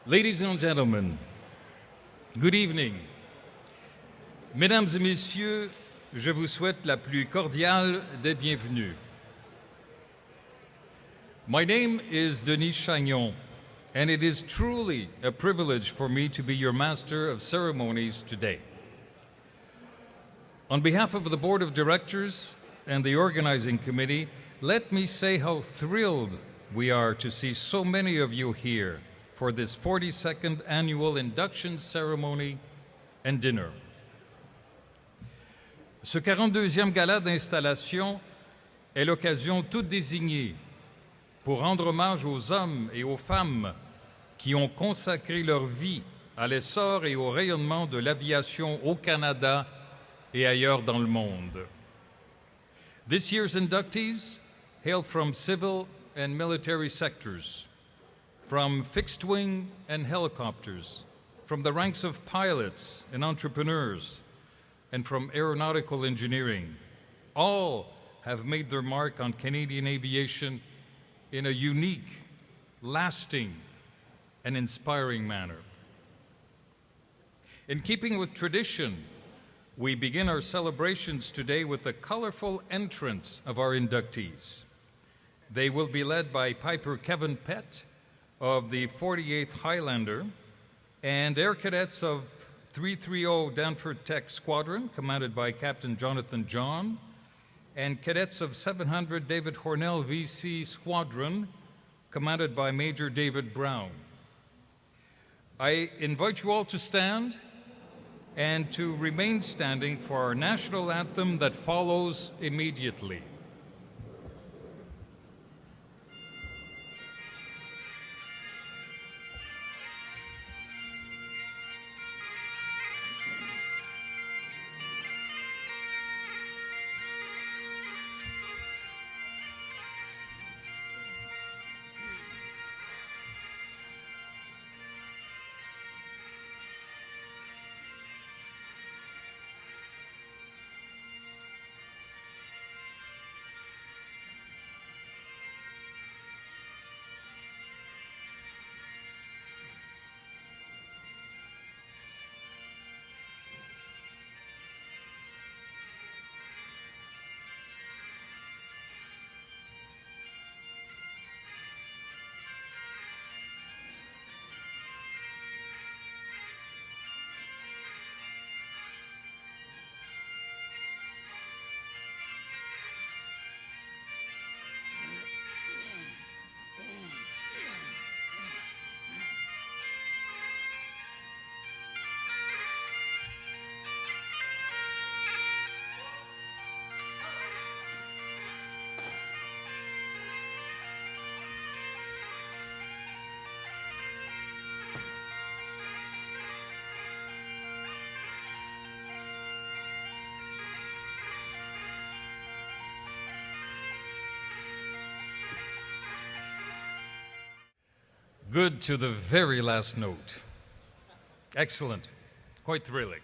Ladies and gentlemen, good evening. Mesdames et messieurs, je vous souhaite la plus cordiale des bienvenues. My name is Denis Chagnon, and it is truly a privilege for me to be your Master of Ceremonies today. On behalf of the Board of Directors and the Organizing Committee, let me say how thrilled we are to see so many of you here for this 42nd annual induction ceremony and dinner. Ce 42e gala d'installation est l'occasion toute désignée pour rendre hommage aux hommes et aux femmes qui ont consacré leur vie à l'essor et au rayonnement de l'aviation au Canada et ailleurs dans le monde. This year's inductees hail from civil and military sectors, from fixed-wing and helicopters, from the ranks of pilots and entrepreneurs, and from aeronautical engineering. All have made their mark on Canadian aviation in a unique, lasting, and inspiring manner. In keeping with tradition, we begin our celebrations today with the colorful entrance of our inductees. They will be led by Piper Kevin Pett of the 48th Highlander and Air Cadets of 330 Danford Tech Squadron, commanded by Captain Jonathan John, and Cadets of 700 David Hornell VC Squadron, commanded by Major David Brown. I invite you all to stand and to remain standing for our national anthem that follows immediately. Good to the very last note. Excellent. Quite thrilling.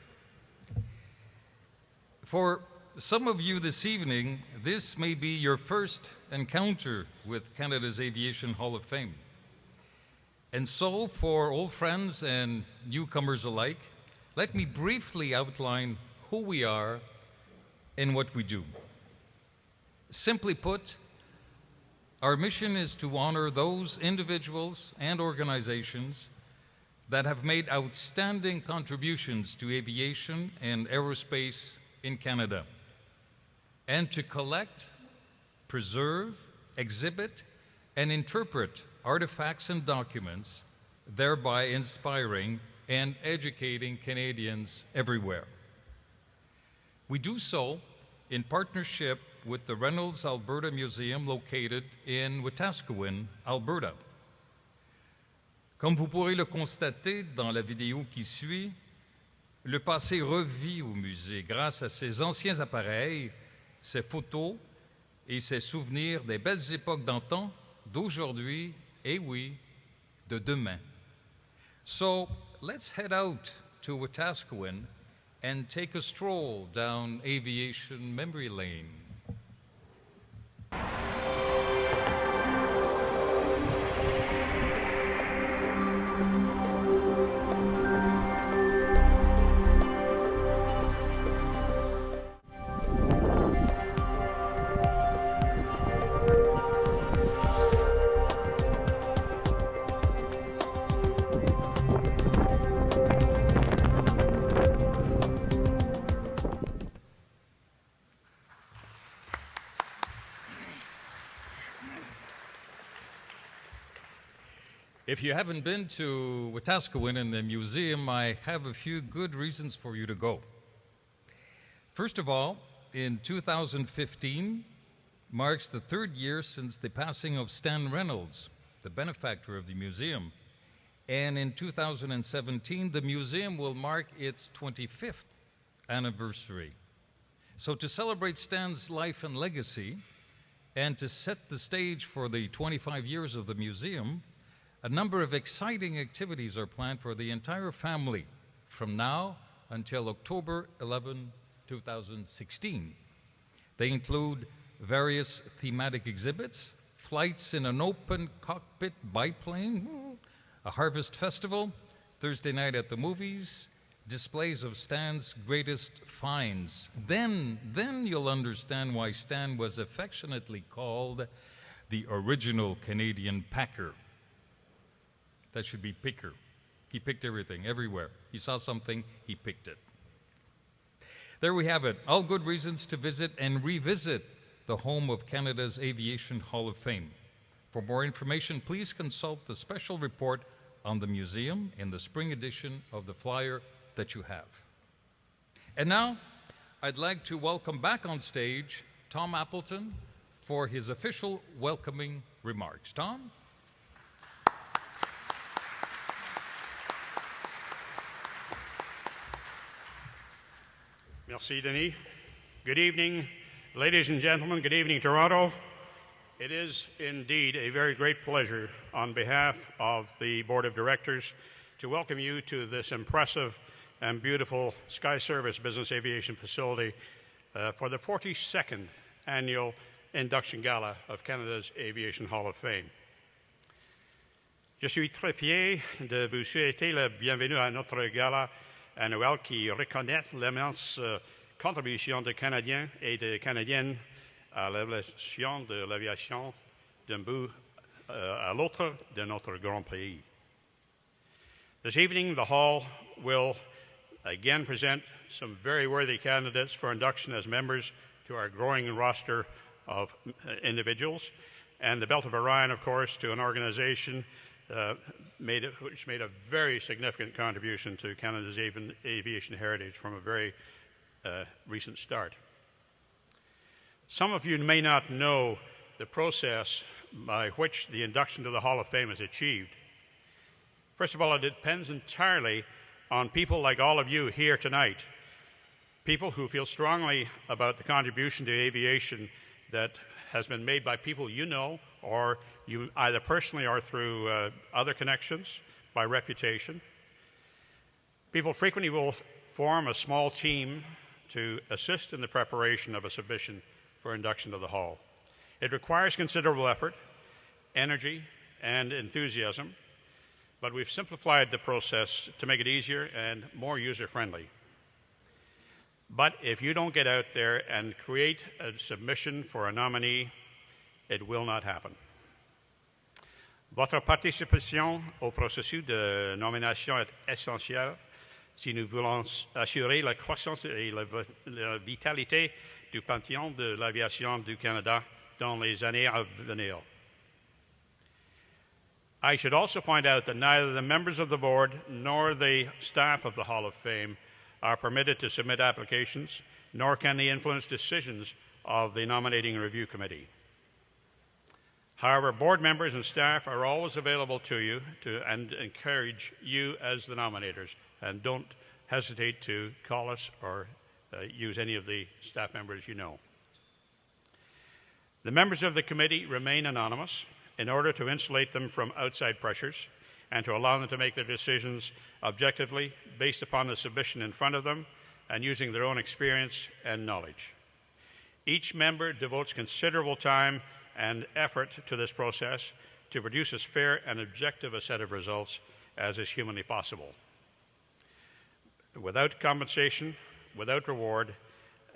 For some of you this evening, this may be your first encounter with Canada's Aviation Hall of Fame. And so, for old friends and newcomers alike, let me briefly outline who we are and what we do. Simply put, our mission is to honor those individuals and organizations that have made outstanding contributions to aviation and aerospace in Canada, and to collect, preserve, exhibit, and interpret artifacts and documents, thereby inspiring and educating Canadians everywhere. We do so in partnership with the Reynolds Alberta Museum located in Wetaskiwin, Alberta. Comme vous pourrez le constater dans la vidéo qui suit, le passé revit au musée grâce à ses anciens appareils, ses photos et ses souvenirs des belles époques d'antan, d'aujourd'hui et oui, de demain. So let's head out to Wetaskiwin and take a stroll down aviation memory lane. If you haven't been to Wetaskiwin in the museum, I have a few good reasons for you to go. First of all, in 2015 marks the 3rd year since the passing of Stan Reynolds, the benefactor of the museum. And in 2017, the museum will mark its 25th anniversary. So to celebrate Stan's life and legacy, and to set the stage for the 25 years of the museum, a number of exciting activities are planned for the entire family from now until October 11, 2016. They include various thematic exhibits, flights in an open cockpit biplane, a harvest festival, Thursday night at the movies, displays of Stan's greatest finds. Then you'll understand why Stan was affectionately called the original Canadian packer. That should be picker. He picked everything, everywhere. He saw something, he picked it. There we have it. All good reasons to visit and revisit the home of Canada's Aviation Hall of Fame. For more information, please consult the special report on the museum in the spring edition of the flyer that you have. And now, I'd like to welcome back on stage Tom Appleton for his official welcoming remarks. Tom? Merci, Denis. Good evening, ladies and gentlemen. Good evening, Toronto. It is indeed a very great pleasure on behalf of the Board of Directors to welcome you to this impressive and beautiful Sky Service Business Aviation Facility for the 42nd Annual Induction Gala of Canada's Aviation Hall of Fame. Je suis très fier de vous souhaiter la bienvenue à notre gala annuel qui reconnaît l'immense contribution des Canadiens et des Canadiennes à l'évolution de l'aviation d'un bout à l'autre de notre grand pays. This evening, the Hall will again present some very worthy candidates for induction as members to our growing roster of individuals, and the Belt of Orion, of course, to an organization which made a very significant contribution to Canada's aviation heritage from a very recent start. Some of you may not know the process by which the induction to the Hall of Fame is achieved. First of all, it depends entirely on people like all of you here tonight, people who feel strongly about the contribution to aviation that has been made by people you know, or you either personally or through other connections, by reputation. People frequently will form a small team to assist in the preparation of a submission for induction to the Hall. It requires considerable effort, energy, and enthusiasm, but we've simplified the process to make it easier and more user-friendly. But if you don't get out there and create a submission for a nominee, it will not happen. Votre participation au processus de nomination est essentielle si nous voulons assurer la croissance et la vitalité du panthéon de l'aviation du Canada dans les années à venir. I should also point out that neither the members of the board nor the staff of the Hall of Fame are permitted to submit applications, nor can they influence decisions of the Nominating Review Committee. However, board members and staff are always available to you and encourage you as the nominators, and don't hesitate to call us or use any of the staff members you know. The members of the committee remain anonymous in order to insulate them from outside pressures and to allow them to make their decisions objectively based upon the submission in front of them and using their own experience and knowledge. Each member devotes considerable time and effort to this process to produce as fair and objective a set of results as is humanly possible, without compensation, without reward,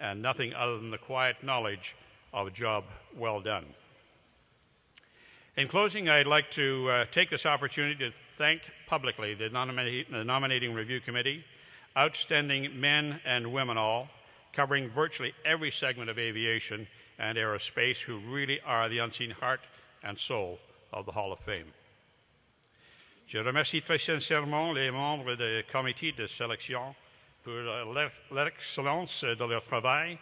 and nothing other than the quiet knowledge of a job well done. In closing, I'd like to take this opportunity to thank publicly the Nominating Review Committee, outstanding men and women all, covering virtually every segment of aviation and aerospace, who really are the unseen heart and soul of the Hall of Fame. Je remercie très sincèrement les membres du comité de sélection pour l'excellence de leur travail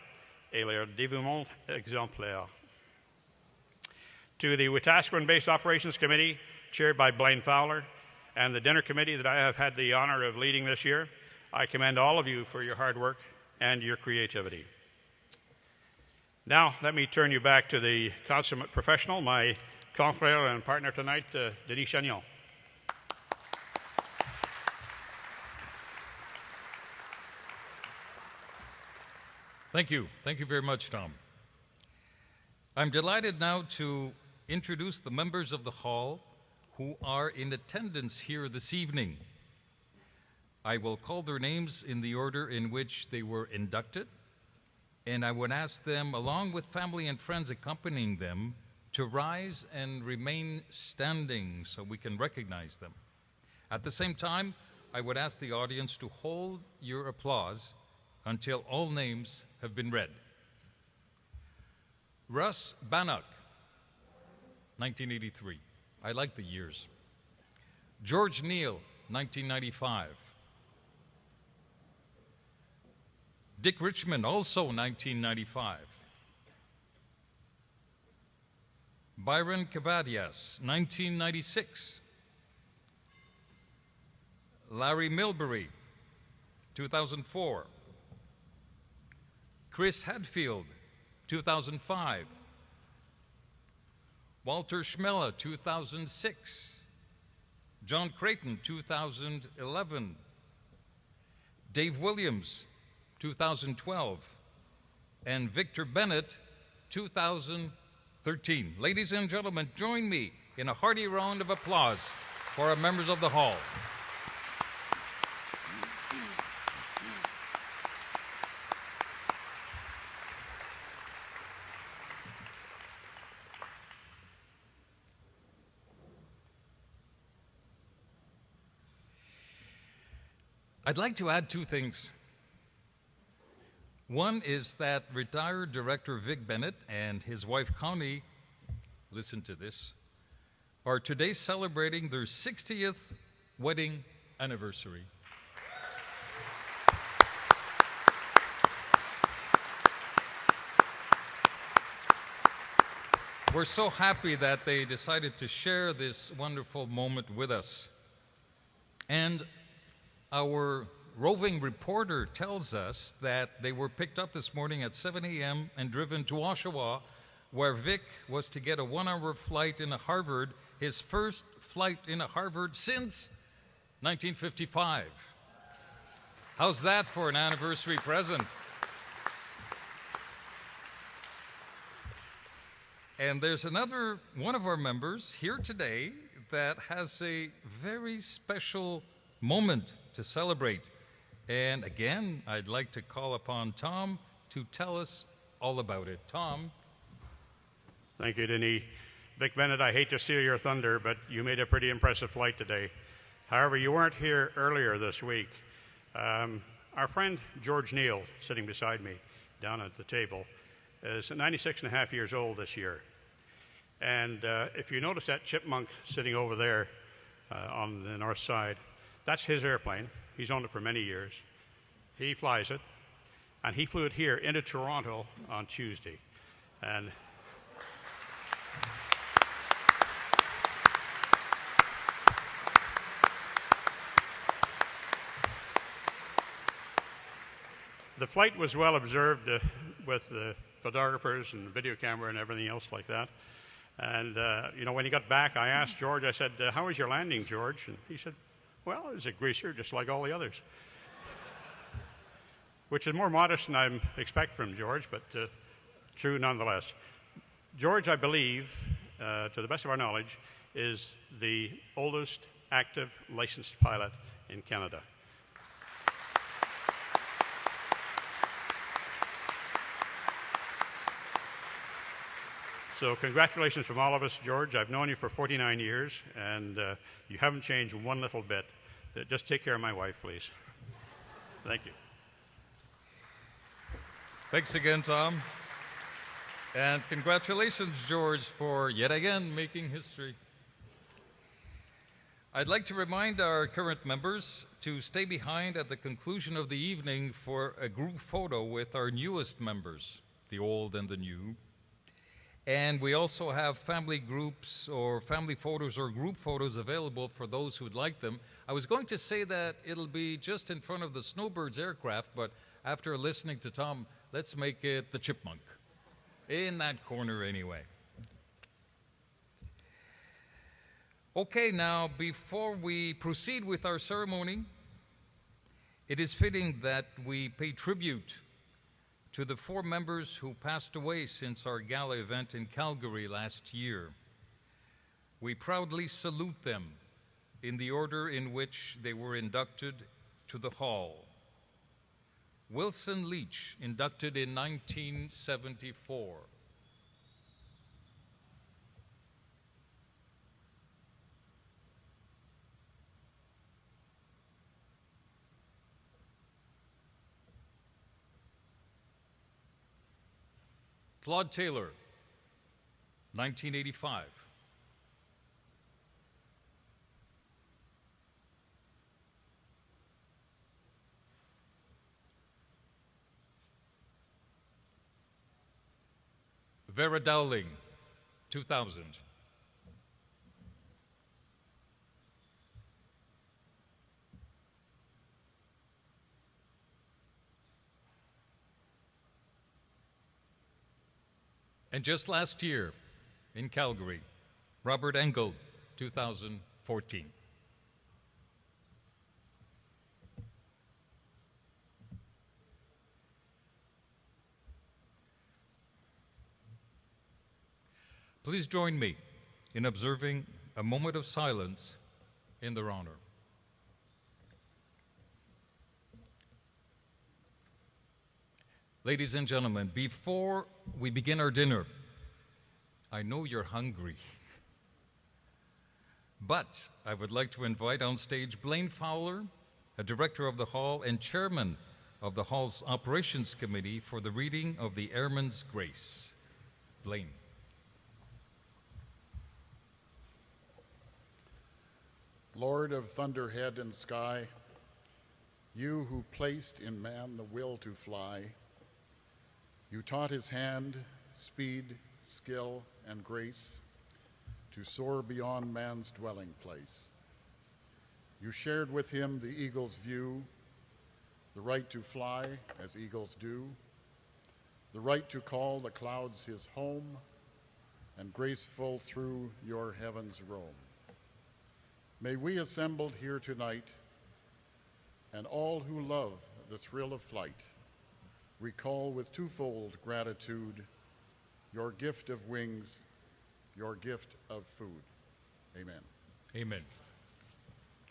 et leur dévouement exemplaire. To the Wetaskiwin Base Operations Committee, chaired by Blaine Fowler, and the dinner committee that I have had the honor of leading this year, I commend all of you for your hard work and your creativity. Now, let me turn you back to the consummate professional, my confrère and partner tonight, Denis Chagnon. Thank you. Thank you very much, Tom. I'm delighted now to introduce the members of the Hall who are in attendance here this evening. I will call their names in the order in which they were inducted, and I would ask them, along with family and friends accompanying them, to rise and remain standing so we can recognize them. At the same time, I would ask the audience to hold your applause until all names have been read. Russ Bannock, 1983. I like the years. George Neal, 1995. Dick Richmond, also 1995. Byron Cavadias, 1996. Larry Milbury, 2004. Chris Hadfield, 2005. Walter Schmella, 2006. John Creighton, 2011. Dave Williams, 2012. And Victor Bennett, 2013. Ladies and gentlemen, join me in a hearty round of applause for our members of the Hall. I'd like to add two things. One is that retired director Vic Bennett and his wife Connie, listen to this, are today celebrating their 60th wedding anniversary. We're so happy that they decided to share this wonderful moment with us. And our roving reporter tells us that they were picked up this morning at 7 a.m. and driven to Oshawa, where Vic was to get a 1-hour flight into Harvard, his first flight into Harvard since 1955. How's that for an anniversary present? And there's another one of our members here today that has a very special moment to celebrate. And again, I'd like to call upon Tom to tell us all about it. Tom. Thank you, Denis. Vic Bennett, I hate to steal your thunder, but you made a pretty impressive flight today. However, you weren't here earlier this week. Our friend George Neal, sitting beside me down at the table, is 96 and a half years old this year. And if you notice that chipmunk sitting over there on the north side, that's his airplane. He's owned it for many years. He flies it, and he flew it here into Toronto on Tuesday. And the flight was well observed with the photographers and the video camera and everything else like that. And, when he got back, I asked George, I said, how was your landing, George? And he said, well, it was a greaser just like all the others. Which is more modest than I expect from George, but true nonetheless. George, I believe, to the best of our knowledge, is the oldest active licensed pilot in Canada. So congratulations from all of us, George. I've known you for 49 years, and you haven't changed one little bit. Just take care of my wife, please. Thank you. Thanks again, Tom. And congratulations, George, for yet again making history. I'd like to remind our current members to stay behind at the conclusion of the evening for a group photo with our newest members, the old and the new. And we also have family groups or family photos or group photos available for those who'd like them. I was going to say that it'll be just in front of the Snowbirds aircraft, but after listening to Tom, let's make it the Chipmunk. In that corner anyway. Okay, now before we proceed with our ceremony, it is fitting that we pay tribute to the 4 members who passed away since our gala event in Calgary last year. We proudly salute them in the order in which they were inducted to the Hall. Wilson Leach, inducted in 1974. Claude Taylor, 1985. Vera Dowling, 2000. And just last year in Calgary, Robert Engel, 2014. Please join me in observing a moment of silence in their honor. Ladies and gentlemen, before we begin our dinner, I know you're hungry, but I would like to invite on stage Blaine Fowler, a director of the Hall and chairman of the Hall's Operations Committee, for the reading of the Airman's Grace. Blaine. Lord of thunderhead and sky, you who placed in man the will to fly, you taught his hand, speed, skill, and grace to soar beyond man's dwelling place. You shared with him the eagle's view, the right to fly as eagles do, the right to call the clouds his home, and graceful through your heavens roam. May we assembled here tonight, and all who love the thrill of flight, recall with twofold gratitude your gift of wings, your gift of food. Amen. Amen.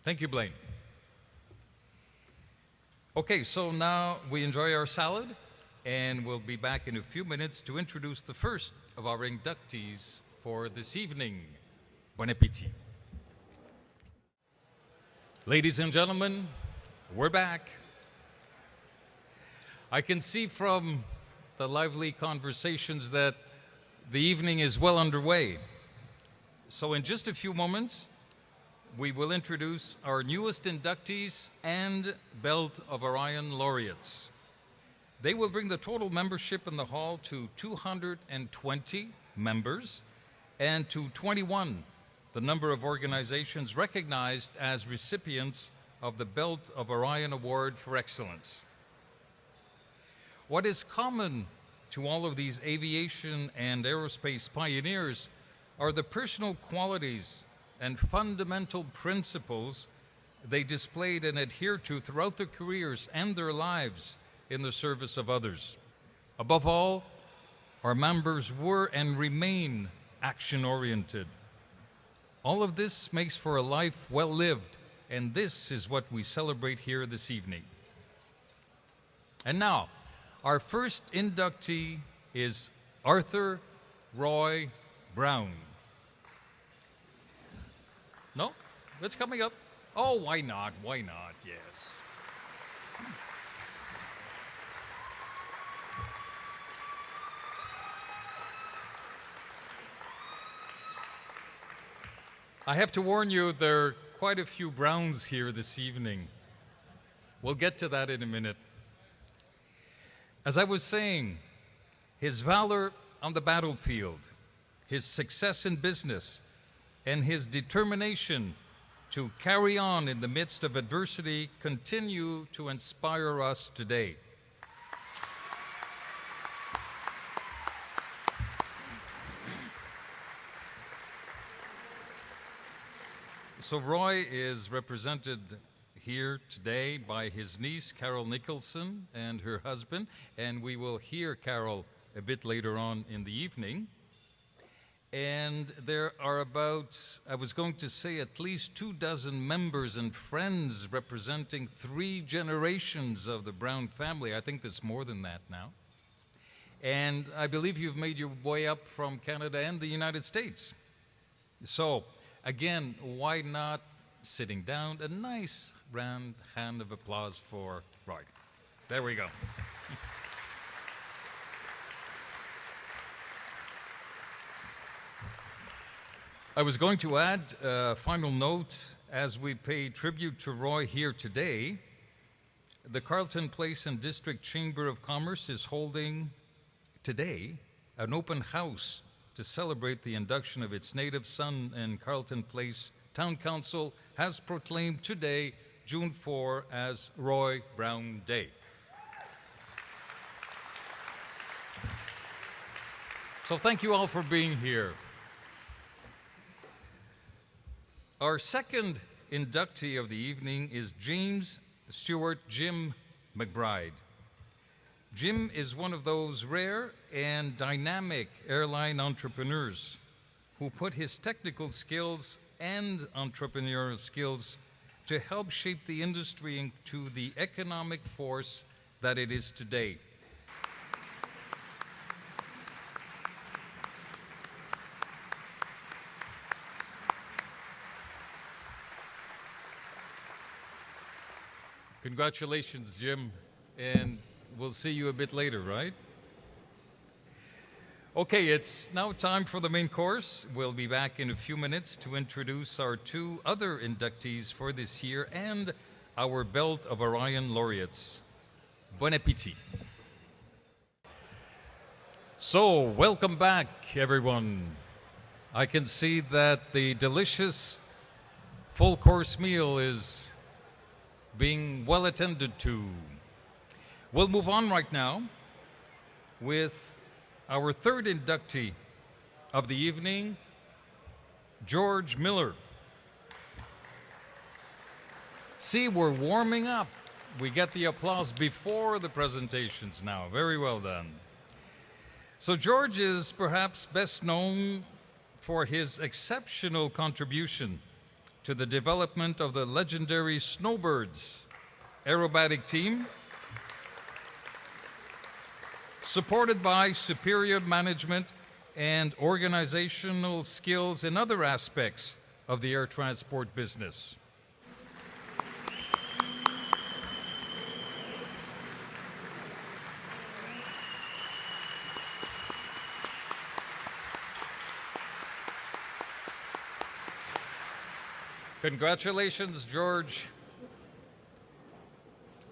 Thank you, Blaine. Okay, so now we enjoy our salad, and we'll be back in a few minutes to introduce the first of our inductees for this evening. Bon appétit. Ladies and gentlemen, we're back. I can see from the lively conversations that the evening is well underway. So in just a few moments, we will introduce our newest inductees and Belt of Orion laureates. They will bring the total membership in the Hall to 220 members and to 21, the number of organizations recognized as recipients of the Belt of Orion Award for Excellence. What is common to all of these aviation and aerospace pioneers are the personal qualities and fundamental principles they displayed and adhered to throughout their careers and their lives in the service of others. Above all, our members were and remain action-oriented. All of this makes for a life well lived, and this is what we celebrate here this evening. And now, our first inductee is Arthur Roy Brown. No? It's coming up. Oh, why not? Why not? Yes. I have to warn you, there quite a few Browns here this evening. We'll get to that in a minute. As I was saying, his valor on the battlefield, his success in business, and his determination to carry on in the midst of adversity continue to inspire us today. So Roy is represented here today by his niece, Carol Nicholson, and her husband, and we will hear Carol a bit later on in the evening. And there are about, I was going to say, at least 24 members and friends representing 3 generations of the Brown family. I think there's more than that now. And I believe you've made your way up from Canada and the United States. So, again, why not sitting down? A nice round hand of applause for Roy. There we go. I was going to add a final note as we pay tribute to Roy here today. The Carleton Place and District Chamber of Commerce is holding today an open house to celebrate the induction of its native son, and Carleton Place Town Council has proclaimed today, June 4, as Roy Brown Day. So thank you all for being here. Our second inductee of the evening is James Stewart Jim McBride. Jim is one of those rare and dynamic airline entrepreneurs who put his technical skills and entrepreneurial skills to help shape the industry into the economic force that it is today. Congratulations, Jim, and we'll see you a bit later, right? Okay, it's now time for the main course. We'll be back in a few minutes to introduce our 2 other inductees for this year and our Belt of Orion laureates. Bon appétit. So, welcome back, everyone. I can see that the delicious full course meal is being well attended to. We'll move on right now with our third inductee of the evening, George Miller. See, we're warming up. We get the applause before the presentations now. Very well done. So George is perhaps best known for his exceptional contribution to the development of the legendary Snowbirds aerobatic team, supported by superior management and organizational skills in other aspects of the air transport business. Congratulations, George.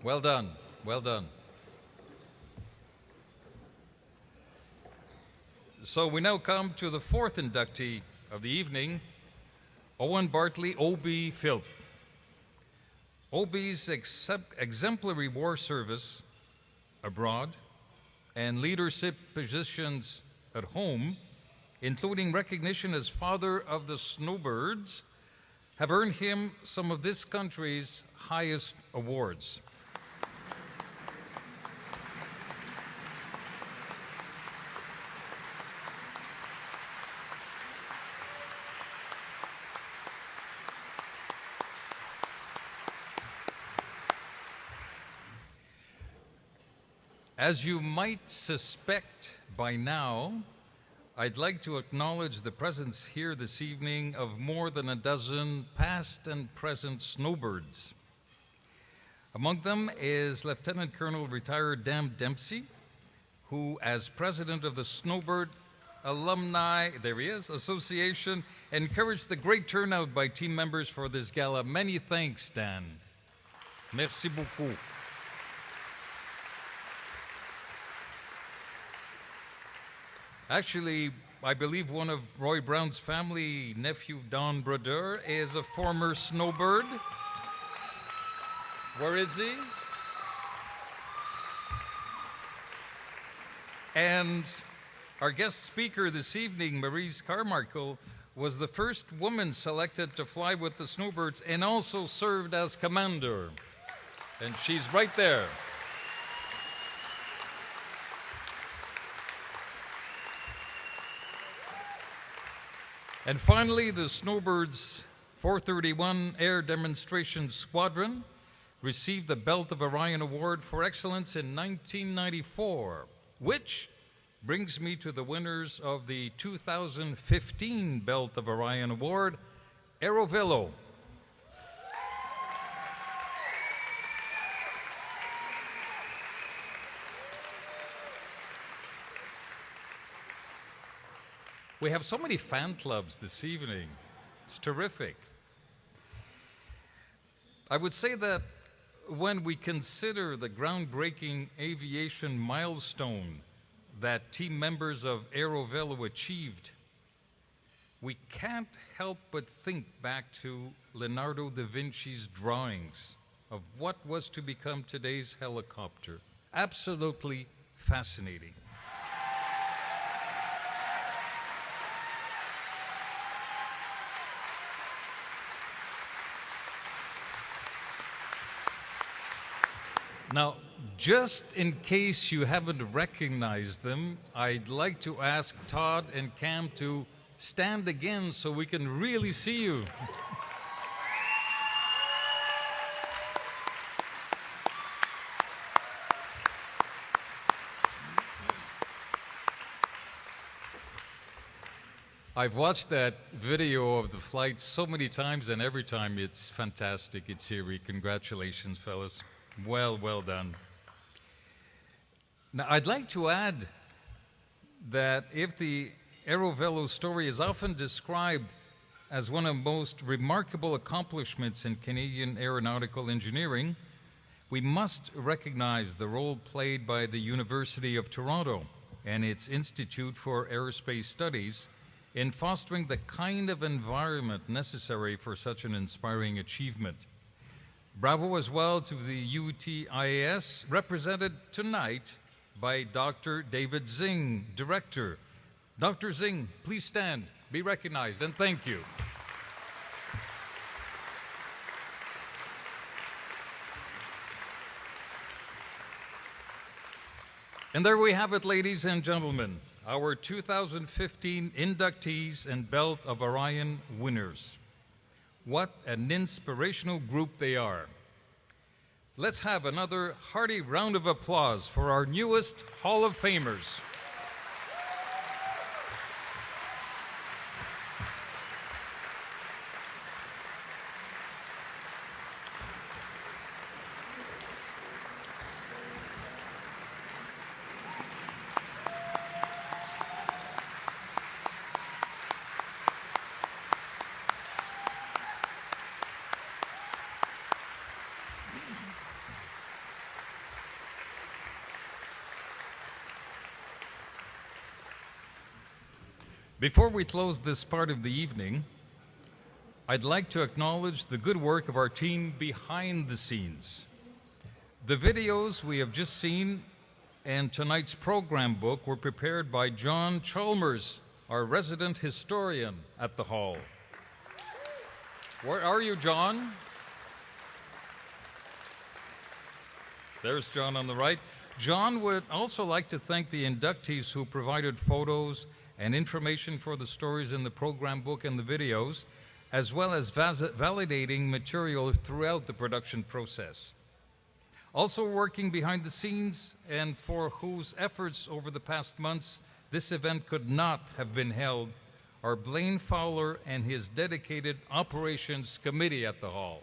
Well done, well done. So we now come to the fourth inductee of the evening, Owen Bartley, OB Philp. OB's exemplary war service abroad and leadership positions at home, including recognition as father of the Snowbirds, have earned him some of this country's highest awards. As you might suspect by now, I'd like to acknowledge the presence here this evening of more than a dozen past and present Snowbirds. Among them is Lieutenant Colonel retired Dan Dempsey, who, as president of the Snowbird Alumni, there he is, Association, encouraged the great turnout by team members for this gala. Many thanks, Dan. Merci beaucoup. Actually, I believe one of Roy Brown's family, nephew Don Brodeur, is a former snowbird. Where is he? And our guest speaker this evening, Maryse Carmichael, was the first woman selected to fly with the snowbirds and also served as commander. And she's right there. And finally, the Snowbirds 431 Air Demonstration Squadron received the Belt of Orion Award for Excellence in 1994, which brings me to the winners of the 2015 Belt of Orion Award, AeroVelo. We have so many fan clubs this evening. It's terrific. I would say that when we consider the groundbreaking aviation milestone that team members of AeroVelo achieved, we can't help but think back to Leonardo da Vinci's drawings of what was to become today's helicopter. Absolutely fascinating. Now, just in case you haven't recognized them, I'd like to ask Todd and Cam to stand again so we can really see you. I've watched that video of the flight so many times, and every time it's fantastic. It's eerie. Congratulations, fellas. Well done. Now, I'd like to add that if the AeroVelo story is often described as one of the most remarkable accomplishments in Canadian aeronautical engineering, we must recognize the role played by the University of Toronto and its Institute for Aerospace Studies in fostering the kind of environment necessary for such an inspiring achievement. Bravo as well to the UTIAS, represented tonight by Dr. David Zing, Director. Dr. Zing, please stand, be recognized, and thank you. And there we have it, ladies and gentlemen, our 2015 inductees and Belt of Orion winners. What an inspirational group they are. Let's have another hearty round of applause for our newest Hall of Famers. Before we close this part of the evening, I'd like to acknowledge the good work of our team behind the scenes. The videos we have just seen and tonight's program book were prepared by John Chalmers, our resident historian at the Hall. Where are you, John? There's John on the right. John would also like to thank the inductees who provided photos and information for the stories in the program book and the videos, as well as validating material throughout the production process. Also working behind the scenes and for whose efforts over the past months this event could not have been held are Blaine Fowler and his dedicated operations committee at the Hall.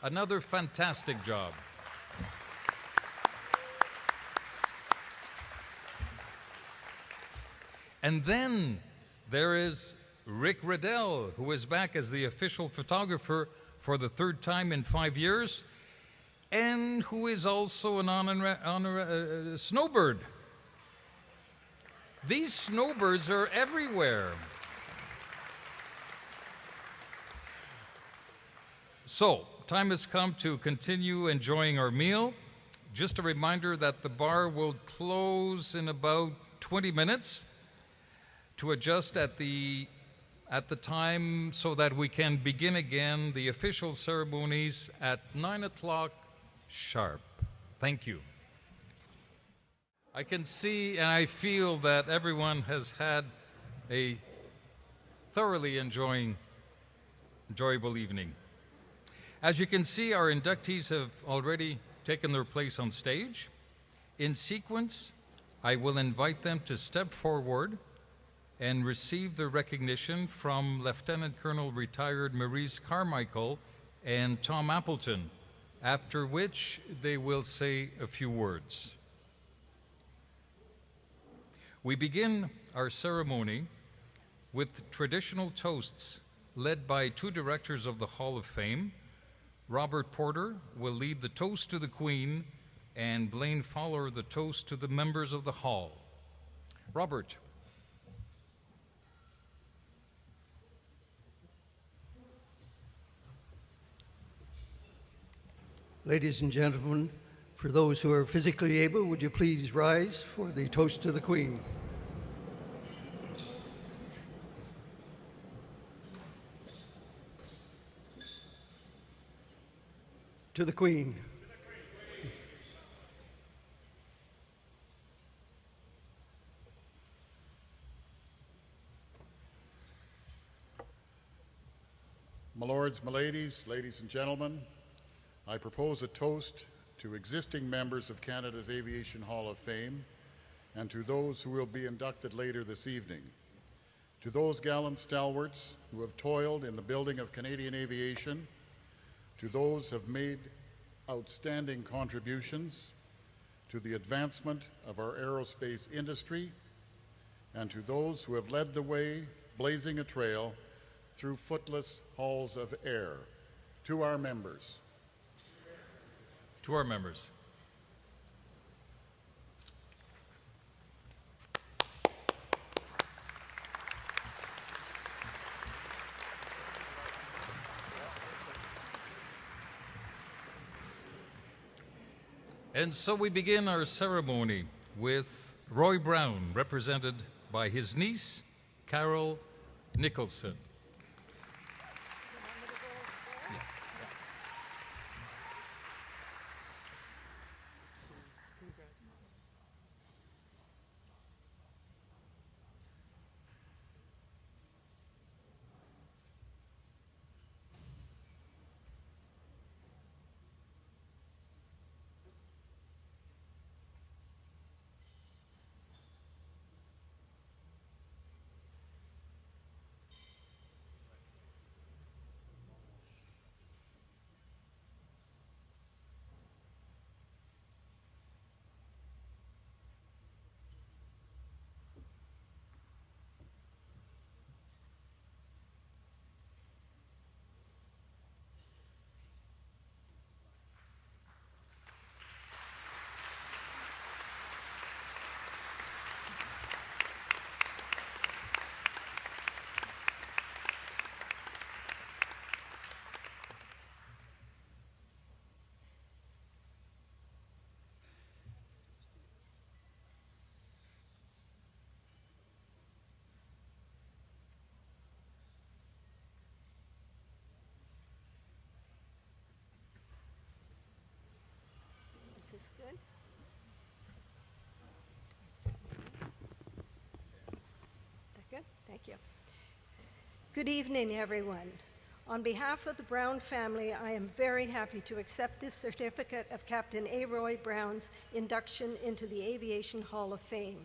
Another fantastic job. And then there is Rick Riddell, who is back as the official photographer for the third time in 5 years, and who is also an snowbird. These snowbirds are everywhere. So, time has come to continue enjoying our meal. Just a reminder that the bar will close in about 20 minutes to adjust at the time so that we can begin again the official ceremonies at 9 o'clock sharp. Thank you. I can see and I feel that everyone has had a thoroughly enjoyable evening. As you can see, our inductees have already taken their place on stage. In sequence, I will invite them to step forward and receive the recognition from Lieutenant Colonel retired Maryse Carmichael and Tom Appleton, after which they will say a few words. We begin our ceremony with traditional toasts led by two directors of the Hall of Fame. Robert Porter will lead the toast to the Queen, and Blaine Fowler the toast to the members of the Hall. Robert. Ladies and gentlemen, for those who are physically able, would you please rise for the toast to the Queen? To the Queen. My lords, my ladies, ladies and gentlemen, I propose a toast to existing members of Canada's Aviation Hall of Fame and to those who will be inducted later this evening. To those gallant stalwarts who have toiled in the building of Canadian aviation, to those who have made outstanding contributions to the advancement of our aerospace industry, and to those who have led the way, blazing a trail through footless halls of air. To our members. To our members. And so we begin our ceremony with Roy Brown, represented by his niece, Carol Nicholson. Is this good? That good? Thank you. Good evening, everyone. On behalf of the Brown family, I am very happy to accept this certificate of Captain A. Roy Brown's induction into the Aviation Hall of Fame.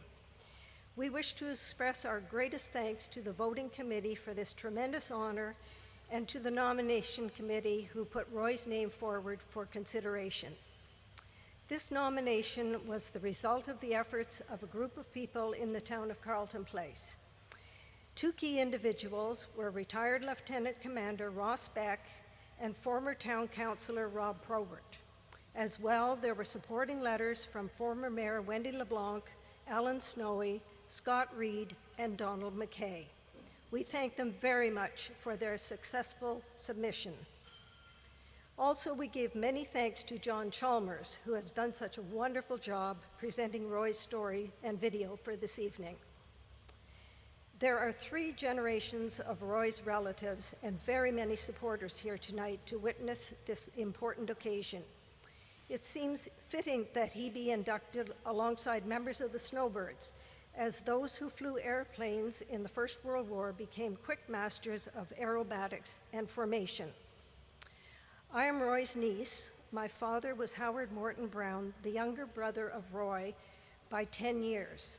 We wish to express our greatest thanks to the voting committee for this tremendous honor and to the nomination committee who put Roy's name forward for consideration. This nomination was the result of the efforts of a group of people in the town of Carleton Place. Two key individuals were retired Lieutenant Commander Ross Beck and former town councillor Rob Probert. As well, there were supporting letters from former Mayor Wendy LeBlanc, Alan Snowy, Scott Reed, and Donald McKay. We thank them very much for their successful submission. Also, we give many thanks to John Chalmers, who has done such a wonderful job presenting Roy's story and video for this evening. There are 3 generations of Roy's relatives and very many supporters here tonight to witness this important occasion. It seems fitting that he be inducted alongside members of the Snowbirds, as those who flew airplanes in the First World War became quick masters of aerobatics and formation. I am Roy's niece. My father was Howard Morton Brown, the younger brother of Roy by 10 years.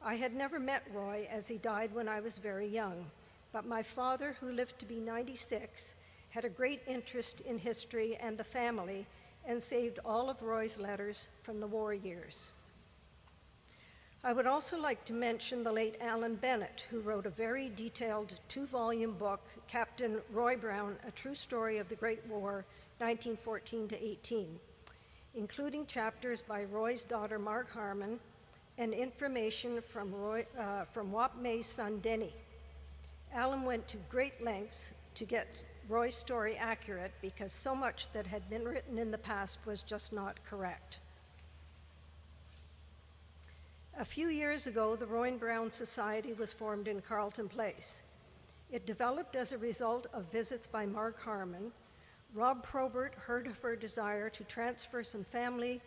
I had never met Roy as he died when I was very young, but my father, who lived to be 96, had a great interest in history and the family and saved all of Roy's letters from the war years. I would also like to mention the late Alan Bennett, who wrote a very detailed 2-volume book, Captain Roy Brown, A True Story of the Great War, 1914 to 18, including chapters by Roy's daughter, Marg Harmon, and information from Wap May's son, Denny. Alan went to great lengths to get Roy's story accurate because so much that had been written in the past was just not correct. A few years ago, the Roy and Brown Society was formed in Carleton Place. It developed as a result of visits by Marg Harmon. Rob Probert heard of her desire to transfer some family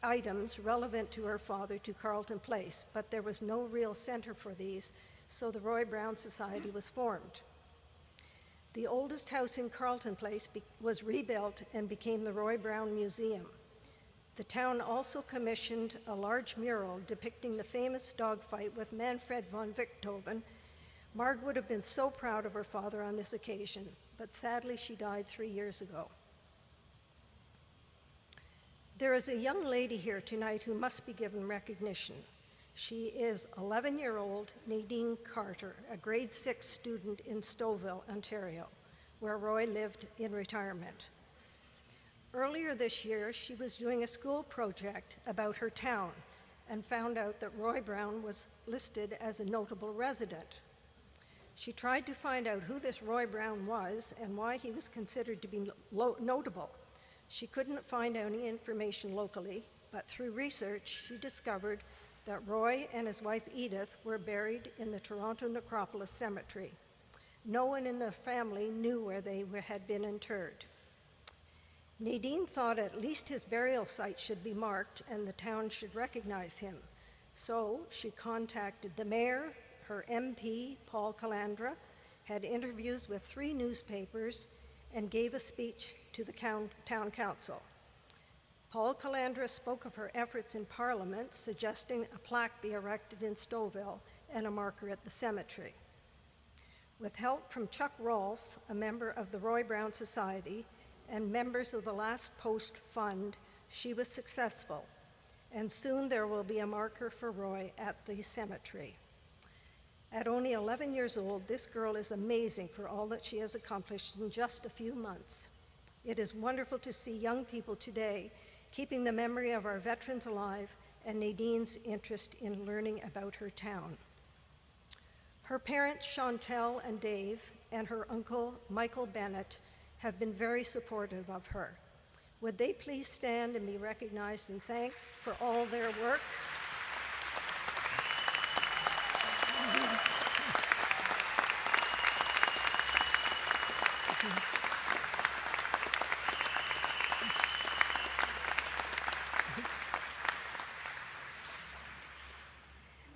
items relevant to her father to Carleton Place, but there was no real center for these, so the Roy Brown Society was formed. The oldest house in Carleton Place was rebuilt and became the Roy Brown Museum. The town also commissioned a large mural depicting the famous dogfight with Manfred von Richthofen. Marg would have been so proud of her father on this occasion, but sadly she died 3 years ago. There is a young lady here tonight who must be given recognition. She is 11-year-old Nadine Carter, a grade 6 student in Stouffville, Ontario, where Roy lived in retirement. Earlier this year, she was doing a school project about her town and found out that Roy Brown was listed as a notable resident. She tried to find out who this Roy Brown was and why he was considered to be notable. She couldn't find any information locally, but through research, she discovered that Roy and his wife Edith were buried in the Toronto Necropolis Cemetery. No one in the family knew where they had been interred. Nadine thought at least his burial site should be marked and the town should recognize him. So she contacted the mayor, her MP, Paul Calandra, had interviews with 3 newspapers, and gave a speech to the town council. Paul Calandra spoke of her efforts in Parliament, suggesting a plaque be erected in Stouffville and a marker at the cemetery. With help from Chuck Rolfe, a member of the Roy Brown Society, and members of the Last Post Fund, she was successful, and soon there will be a marker for Roy at the cemetery. At only 11 years old, this girl is amazing for all that she has accomplished in just a few months. It is wonderful to see young people today keeping the memory of our veterans alive and Nadine's interest in learning about her town. Her parents, Chantel and Dave, and her uncle, Michael Bennett, have been very supportive of her. Would they please stand and be recognized and thanked for all their work?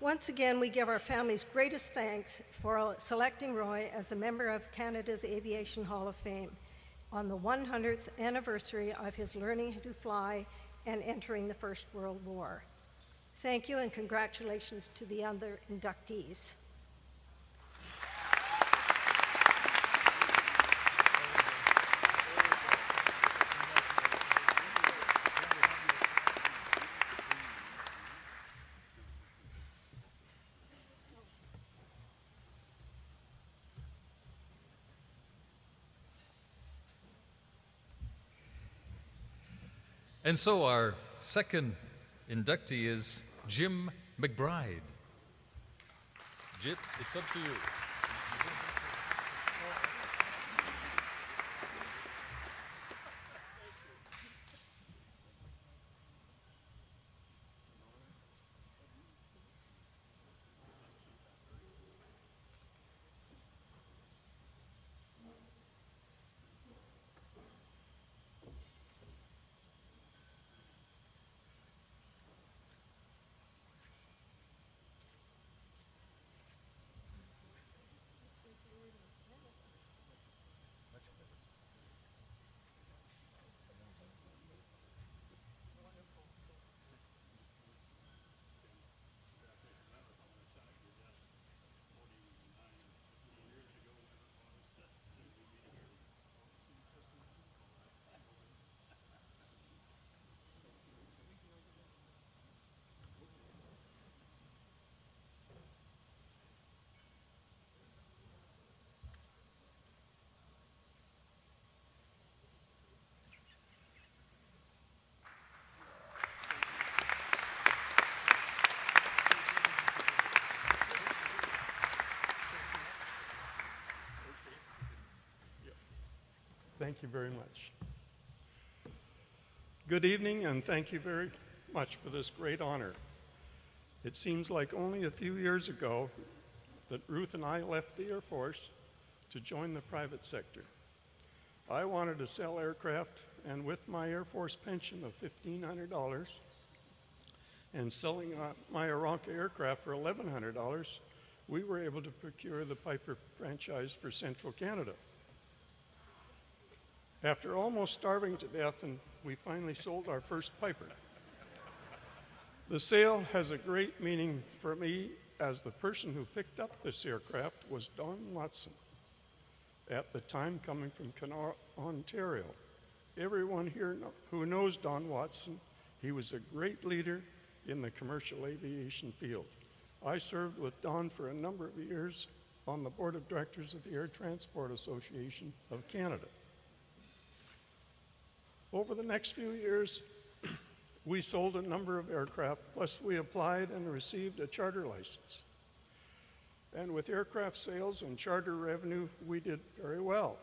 Once again, we give our family's greatest thanks for selecting Roy as a member of Canada's Aviation Hall of Fame on the 100th anniversary of his learning to fly and entering the First World War. Thank you and congratulations to the other inductees. And so our second inductee is Jim McBride. Jim, it's up to you. Thank you very much. Good evening, and thank you very much for this great honor. It seems like only a few years ago that Ruth and I left the Air Force to join the private sector. I wanted to sell aircraft, and with my Air Force pension of $1,500 and selling my Aranca aircraft for $1,100, we were able to procure the Piper franchise for Central Canada. After almost starving to death, and we finally sold our first Piper. The sale has a great meaning for me, as the person who picked up this aircraft was Don Watson, at the time coming from Kenora, Ontario. Everyone here who knows Don Watson, he was a great leader in the commercial aviation field. I served with Don for a number of years on the board of directors of the Air Transport Association of Canada. Over the next few years, we sold a number of aircraft, plus we applied and received a charter license. And with aircraft sales and charter revenue, we did very well.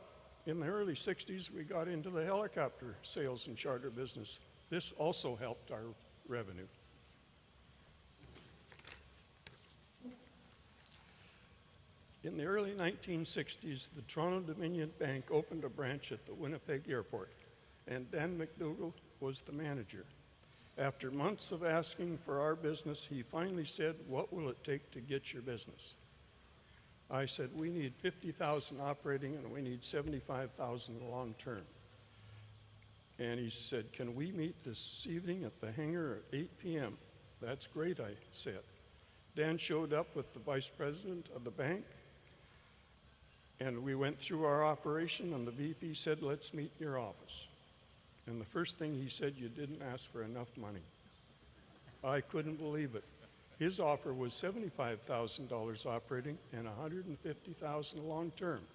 In the early 60s, we got into the helicopter sales and charter business. This also helped our revenue. In the early 1960s, the Toronto Dominion Bank opened a branch at the Winnipeg Airport, and Dan McDougall was the manager. After months of asking for our business, he finally said, "What will it take to get your business?" I said, "We need 50,000 operating and we need 75,000 long term." And he said, "Can we meet this evening at the hangar at 8 p.m.? "That's great," I said. Dan showed up with the vice president of the bank, and we went through our operation, and the VP said, "Let's meet in your office." And the first thing he said, "You didn't ask for enough money." I couldn't believe it. His offer was $75,000 operating and $150,000 long term.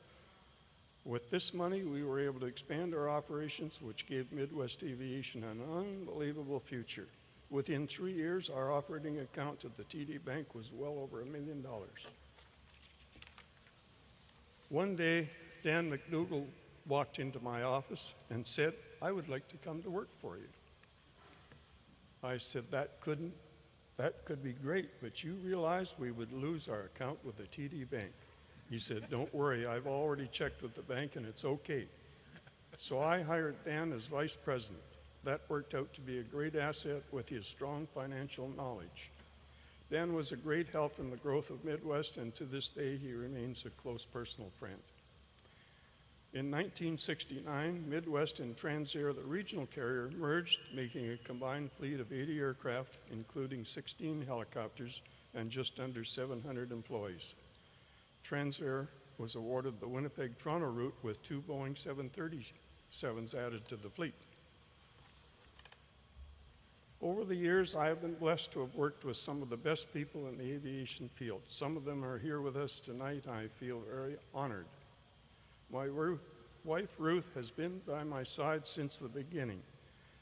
With this money, we were able to expand our operations, which gave Midwest Aviation an unbelievable future. Within 3 years, our operating account at the TD Bank was well over $1 million. One day, Dan McDougall walked into my office and said, "I would like to come to work for you." I said, that could be great, but you realize we would lose our account with the TD Bank." He said, "Don't worry, I've already checked with the bank and it's okay." So I hired Dan as vice president. That worked out to be a great asset with his strong financial knowledge. Dan was a great help in the growth of Midwest, and to this day he remains a close personal friend. In 1969, Midwest and Transair, the regional carrier, merged, making a combined fleet of 80 aircraft, including 16 helicopters and just under 700 employees. Transair was awarded the Winnipeg-Toronto route with 2 Boeing 737s added to the fleet. Over the years, I have been blessed to have worked with some of the best people in the aviation field. Some of them are here with us tonight. I feel very honored. My wife, Ruth, has been by my side since the beginning.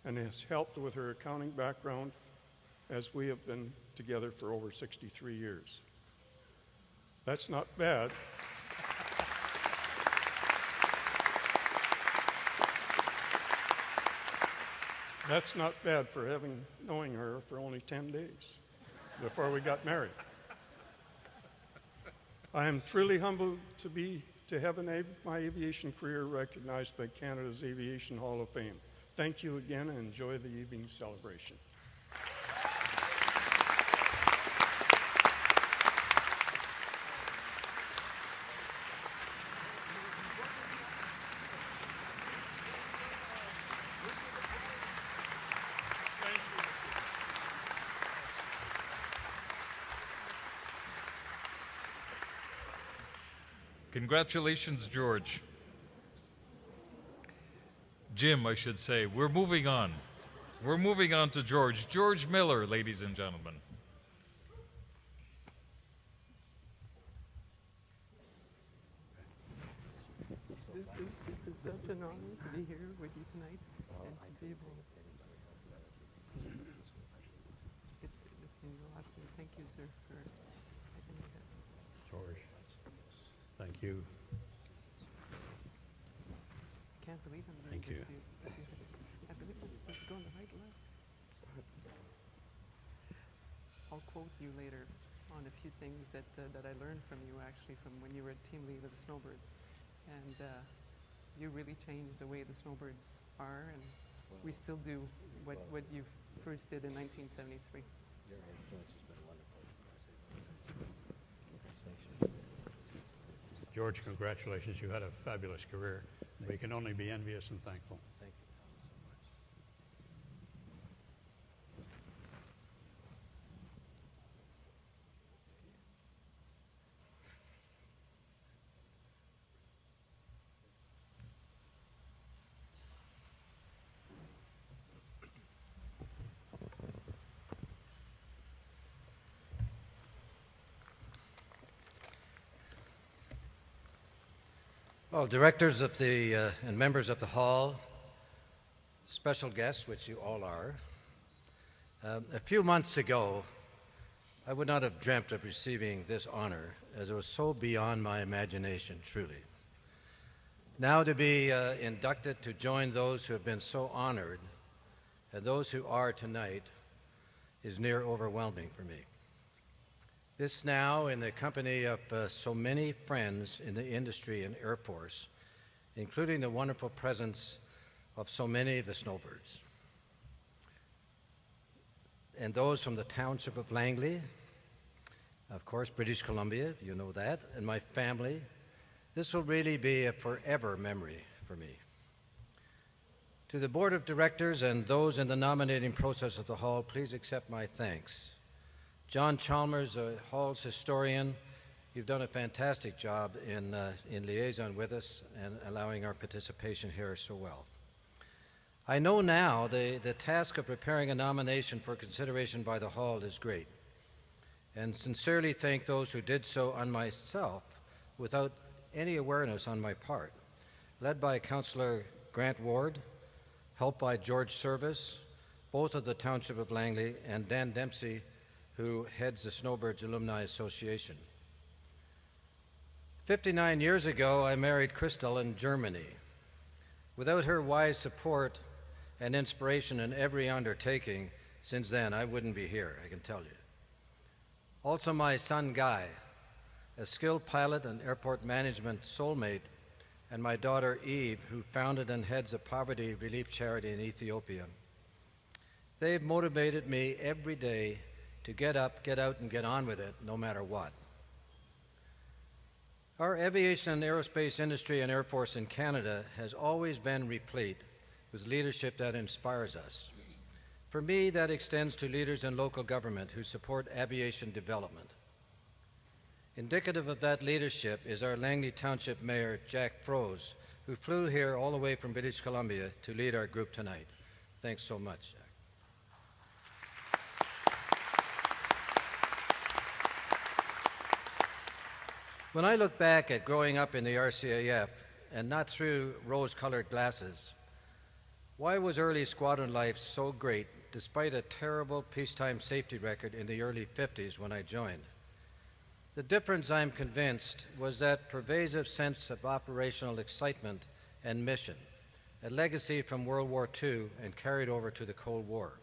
and has helped with her accounting background as we have been together for over 63 years. That's not bad. That's not bad for knowing her for only 10 days before we got married. I am truly humbled to have my aviation career recognized by Canada's Aviation Hall of Fame. Thank you again and enjoy the evening celebration. Congratulations, George. Jim, I should say. We're moving on. We're moving on to George. George Miller, ladies and gentlemen. It's such an honor to be here with you tonight and to be able to get this in your last year. Thank you, sir, for having me here. George, thank you. Can't believe I'm doing Thank this you. to you. I believe it's going the right left. I'll quote you later on a few things that I learned from you, actually, from when you were team lead of the Snowbirds. And you really changed the way the Snowbirds are, and we still do what you first did in 1973. Your influence has been wonderful. George, congratulations. You had a fabulous career. We can only be envious and thankful. Thank you, Tom, so much. Well, directors of the and members of the hall, special guests, which you all are, a few months ago, I would not have dreamt of receiving this honor, as it was so beyond my imagination, truly. Now to be inducted to join those who have been so honored and those who are tonight is near overwhelming for me. This now in the company of so many friends in the industry and Air Force, including the wonderful presence of so many of the Snowbirds. And those from the township of Langley, of course, British Columbia, you know that, and my family. This will really be a forever memory for me. To the board of directors and those in the nominating process of the hall, please accept my thanks. John Chalmers, the hall's historian, you've done a fantastic job in liaison with us and allowing our participation here so well. I know now the task of preparing a nomination for consideration by the hall is great, and sincerely thank those who did so on myself without any awareness on my part, led by Councillor Grant Ward, helped by George Service, both of the Township of Langley, and Dan Dempsey, who heads the Snowbirds Alumni Association. 59 years ago, I married Christel in Germany. Without her wise support and inspiration in every undertaking since then, I wouldn't be here, I can tell you. Also my son Guy, a skilled pilot and airport management soulmate, and my daughter Eve, who founded and heads a poverty relief charity in Ethiopia. They've motivated me every day to get up, get out, and get on with it, no matter what. Our aviation and aerospace industry and Air Force in Canada has always been replete with leadership that inspires us. For me, that extends to leaders in local government who support aviation development. Indicative of that leadership is our Langley Township Mayor, Jack Froese, who flew here all the way from British Columbia to lead our group tonight. Thanks so much, Jack. When I look back at growing up in the RCAF, and not through rose-colored glasses, Why was early squadron life so great despite a terrible peacetime safety record in the early 50s when I joined? The difference, I'm convinced, was that pervasive sense of operational excitement and mission, a legacy from World War II and carried over to the Cold War.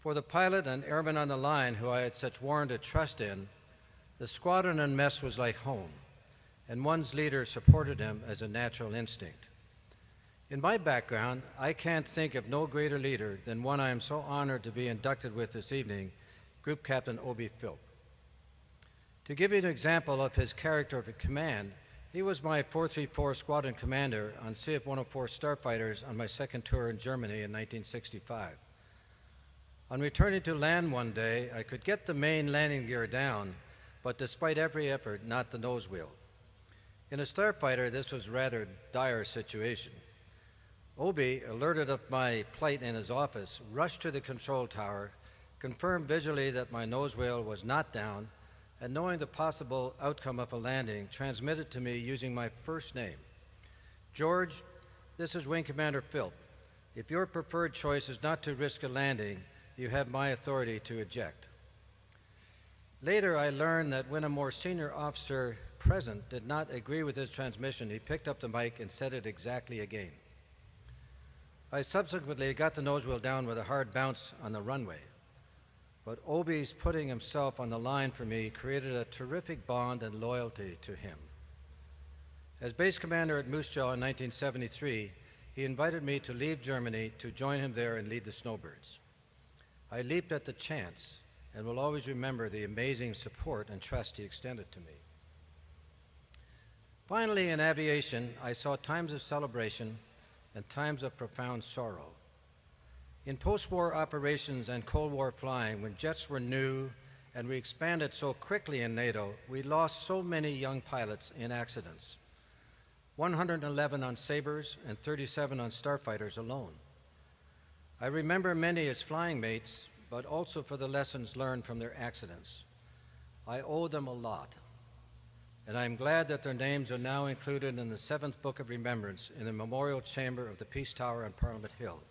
For the pilot and airman on the line who I had such warranted trust in, the squadron and mess was like home, and one's leader supported him as a natural instinct. In my background, I can't think of no greater leader than one I am so honored to be inducted with this evening, Group Captain Obi Philp. To give you an example of his character of command, he was my 434 Squadron Commander on CF 104 Starfighters on my second tour in Germany in 1965. On returning to land one day, I could get the main landing gear down, but despite every effort, not the nose wheel. In a starfighter, this was a rather dire situation. Obi, alerted of my plight in his office, rushed to the control tower, confirmed visually that my nose wheel was not down, and knowing the possible outcome of a landing, transmitted to me using my first name. George, this is Wing Commander Philp. If your preferred choice is not to risk a landing, you have my authority to eject. Later, I learned that when a more senior officer present did not agree with his transmission, he picked up the mic and said it exactly again. I subsequently got the nose wheel down with a hard bounce on the runway, but Obi's putting himself on the line for me created a terrific bond and loyalty to him. As base commander at Moose Jaw in 1973, he invited me to leave Germany to join him there and lead the Snowbirds. I leaped at the chance and will always remember the amazing support and trust he extended to me. Finally, in aviation, I saw times of celebration and times of profound sorrow. In post-war operations and Cold War flying, when jets were new and we expanded so quickly in NATO, we lost so many young pilots in accidents. 111 on Sabres and 37 on Starfighters alone. I remember many as flying mates, but also for the lessons learned from their accidents. I owe them a lot, and I am glad that their names are now included in the 7th Book of Remembrance in the Memorial Chamber of the Peace Tower on Parliament Hill.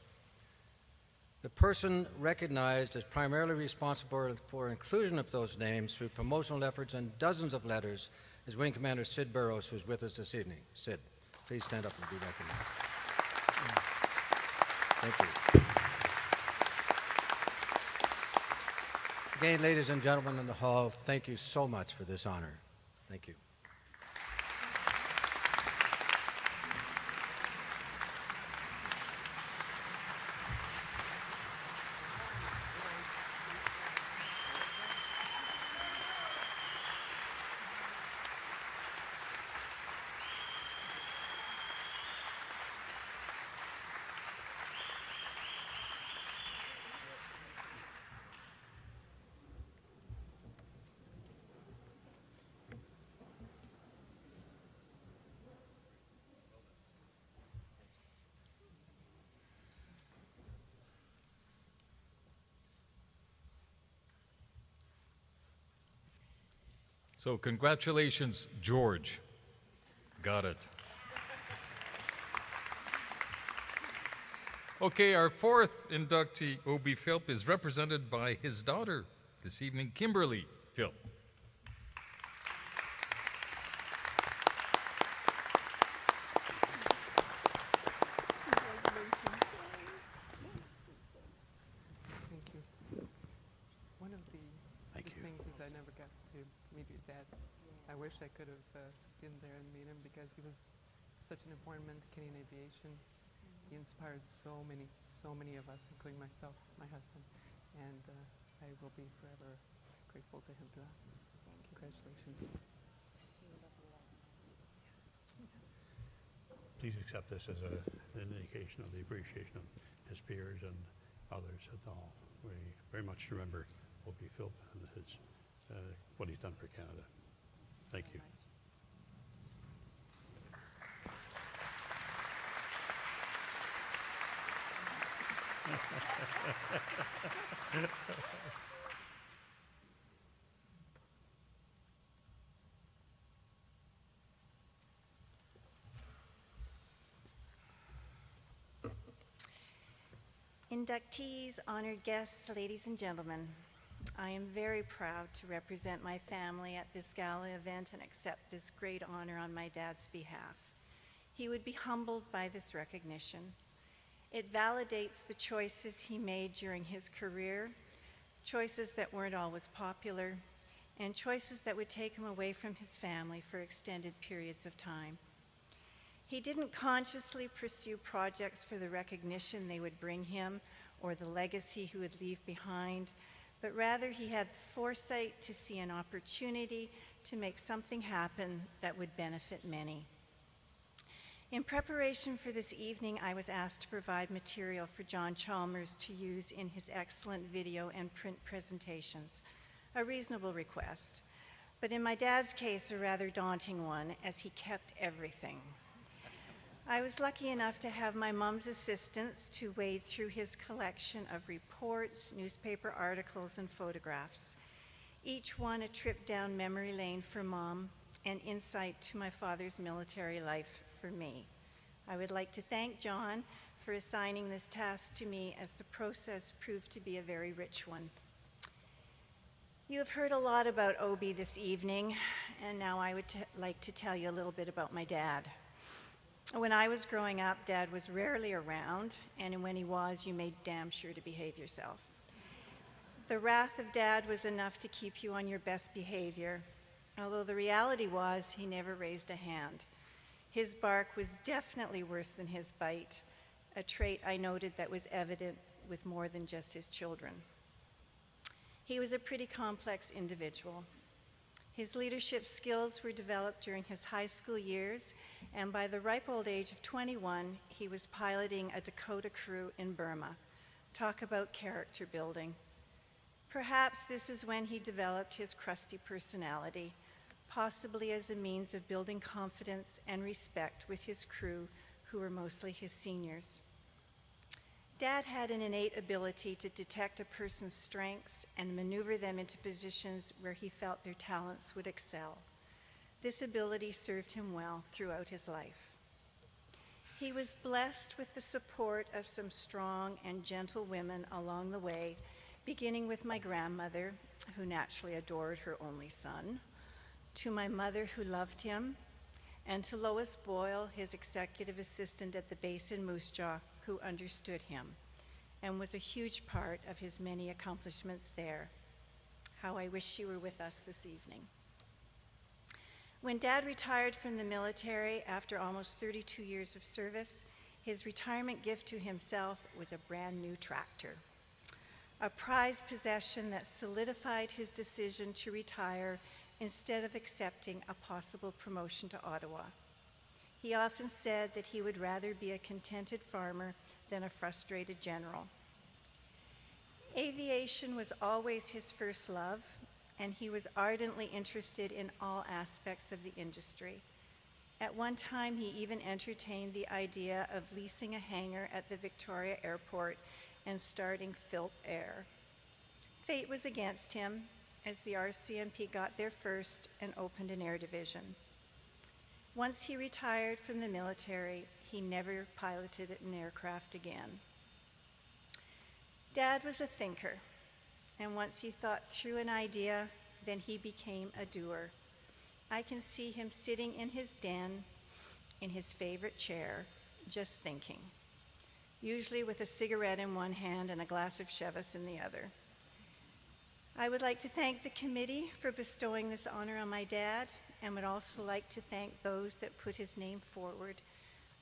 The person recognized as primarily responsible for inclusion of those names through promotional efforts and dozens of letters is Wing Commander Sid Burrows, who's with us this evening. Sid, please stand up and be recognized. Thank you. Again, ladies and gentlemen in the hall, thank you so much for this honor. Thank you. So congratulations, George. Got it. Okay, our fourth inductee, Obi Philp, is represented by his daughter this evening, Kimberly Philp. Thank you. One of the things is I never got to meet your dad. I wish I could have been there and meet him because he was such an important man to Canadian aviation. He inspired so many of us, including myself, my husband, and I will be forever grateful to him for that. Congratulations. Please accept this as an indication of the appreciation of his peers and others at all. We very much remember Obi Philp and his, what he's done for Canada. Thank you. Inductees, honored guests, ladies and gentlemen, I am very proud to represent my family at this gala event and accept this great honor on my dad's behalf. He would be humbled by this recognition. It validates the choices he made during his career, choices that weren't always popular, and choices that would take him away from his family for extended periods of time. He didn't consciously pursue projects for the recognition they would bring him or the legacy he would leave behind, but rather he had the foresight to see an opportunity to make something happen that would benefit many. In preparation for this evening, I was asked to provide material for John Chalmers to use in his excellent video and print presentations, a reasonable request, but in my dad's case, a rather daunting one, as he kept everything. I was lucky enough to have my mom's assistance to wade through his collection of reports, newspaper articles, and photographs, each one a trip down memory lane for Mom and insight to my father's military life for me. I would like to thank John for assigning this task to me, as the process proved to be a very rich one. You have heard a lot about Obi this evening, and now I would like to tell you a little bit about my dad. When I was growing up, Dad was rarely around, and when he was, you made damn sure to behave yourself. The wrath of Dad was enough to keep you on your best behavior, although the reality was he never raised a hand. His bark was definitely worse than his bite, a trait I noted that was evident with more than just his children. He was a pretty complex individual. His leadership skills were developed during his high school years, and by the ripe old age of 21, he was piloting a Dakota crew in Burma. Talk about character building. Perhaps this is when he developed his crusty personality, possibly as a means of building confidence and respect with his crew, who were mostly his seniors. Dad had an innate ability to detect a person's strengths and maneuver them into positions where he felt their talents would excel. This ability served him well throughout his life. He was blessed with the support of some strong and gentle women along the way, beginning with my grandmother, who naturally adored her only son, to my mother, who loved him, and to Lois Boyle, his executive assistant at the base in Moose Jaw, who understood him and was a huge part of his many accomplishments there. How I wish she were with us this evening. When Dad retired from the military after almost 32 years of service, his retirement gift to himself was a brand new tractor, a prized possession that solidified his decision to retire instead of accepting a possible promotion to Ottawa. He often said that he would rather be a contented farmer than a frustrated general. Aviation was always his first love, and he was ardently interested in all aspects of the industry. At one time, he even entertained the idea of leasing a hangar at the Victoria Airport and starting Philp Air. Fate was against him, as the RCMP got there first and opened an air division. Once he retired from the military, he never piloted an aircraft again. Dad was a thinker, and once he thought through an idea, then he became a doer. I can see him sitting in his den, in his favorite chair, just thinking, usually with a cigarette in one hand and a glass of Chivas in the other. I would like to thank the committee for bestowing this honor on my dad, and would also like to thank those that put his name forward.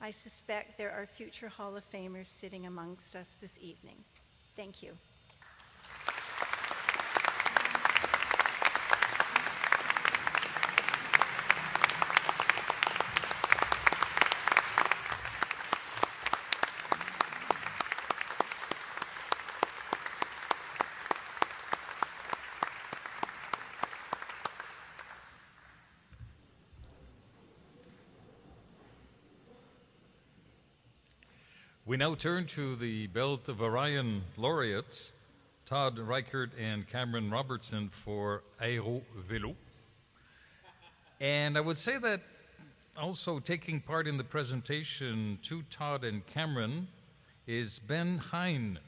I suspect there are future Hall of Famers sitting amongst us this evening. Thank you. We now turn to the Belt of Orion laureates, Todd Reichert and Cameron Robertson for AeroVelo. And I would say that also taking part in the presentation to Todd and Cameron is Ben Hine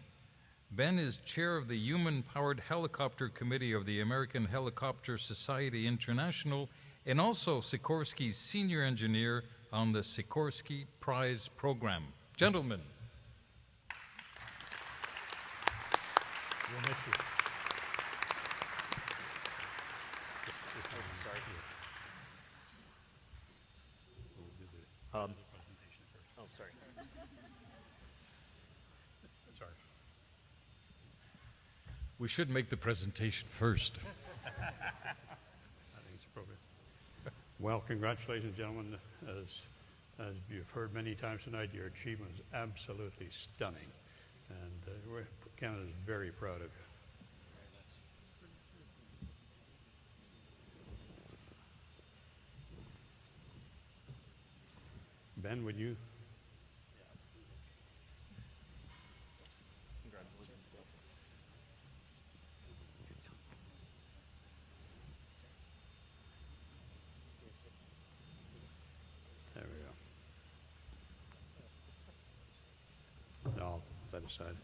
Ben is chair of the Human-Powered Helicopter Committee of the American Helicopter Society International and also Sikorsky's senior engineer on the Sikorsky Prize program. Gentlemen. We'll miss you. Sorry. Oh, sorry. Sorry. We should make the presentation first. I think it's appropriate. Well, congratulations, gentlemen. As you've heard many times tonight, your achievement is absolutely stunning. And Canada is very proud of you. Ben, would you? There we go. No, I'll let aside.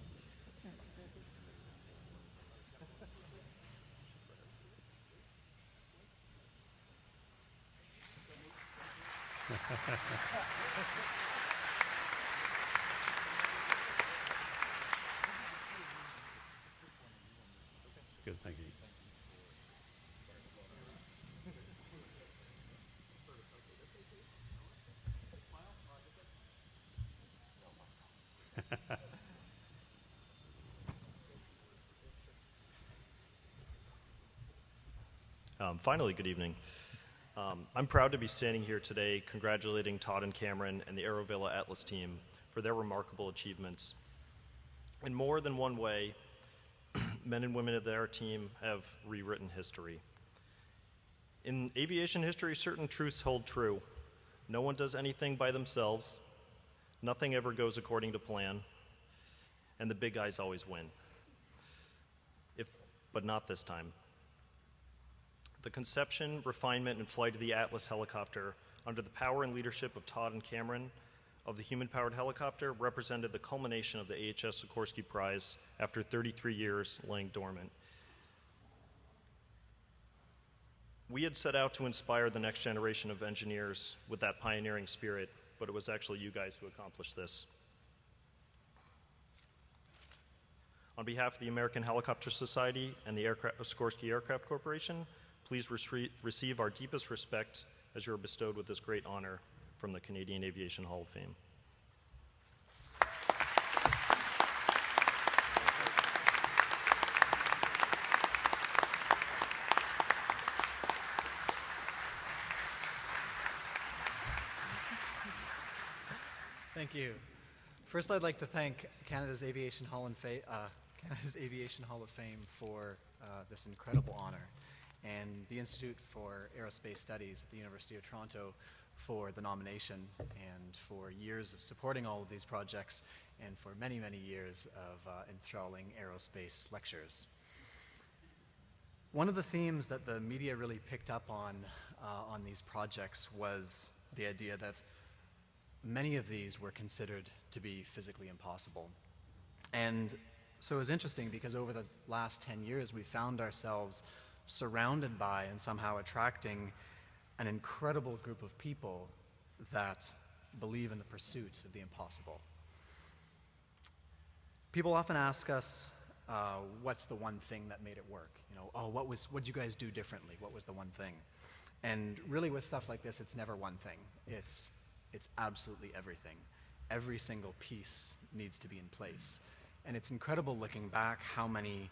Good, thank you. Finally, good evening. I'm proud to be standing here today congratulating Todd and Cameron and the AeroVelo Atlas team for their remarkable achievements. In more than one way, men and women of their team have rewritten history. In aviation history, certain truths hold true. No one does anything by themselves, nothing ever goes according to plan, and the big guys always win. But not this time. The conception, refinement, and flight of the Atlas helicopter under the power and leadership of Todd and Cameron of the human-powered helicopter represented the culmination of the AHS Sikorsky Prize after 33 years laying dormant. We had set out to inspire the next generation of engineers with that pioneering spirit, but it was actually you guys who accomplished this. On behalf of the American Helicopter Society and the Sikorsky Aircraft Corporation, please receive our deepest respect as you are bestowed with this great honor from the Canadian Aviation Hall of Fame. Thank you. First, I'd like to thank Canada's Aviation Hall of Fame for this incredible honor, and the Institute for Aerospace Studies at the University of Toronto for the nomination and for years of supporting all of these projects and for many, many years of enthralling aerospace lectures. One of the themes that the media really picked up on these projects was the idea that many of these were considered to be physically impossible. And so it was interesting because over the last 10 years, we found ourselves surrounded by and somehow attracting an incredible group of people that believe in the pursuit of the impossible. People often ask us, what's the one thing that made it work? You know, oh, what did you guys do differently? What was the one thing? And really with stuff like this, it's never one thing. It's absolutely everything. Every single piece needs to be in place. And it's incredible looking back how many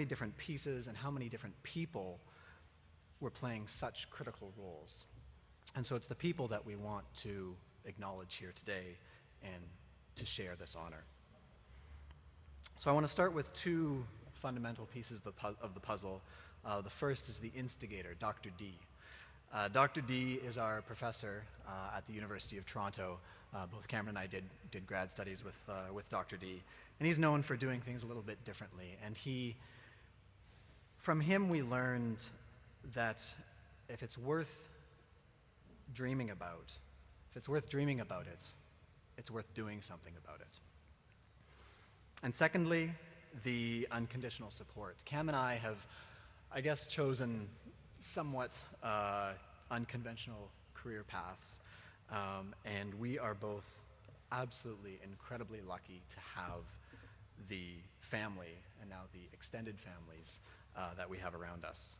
different pieces and how many different people were playing such critical roles. And so it's the people that we want to acknowledge here today and to share this honor. So I want to start with two fundamental pieces of the puzzle. The first is the instigator, Dr. D. Dr. D is our professor at the University of Toronto. Both Cameron and I did grad studies with Dr. D, and he's known for doing things a little bit differently. And from him we learned that if it's worth dreaming about it, it's worth doing something about it. And secondly, the unconditional support. Cam and I have, I guess, chosen somewhat unconventional career paths, and we are both absolutely incredibly lucky to have the family and now the extended families that we have around us.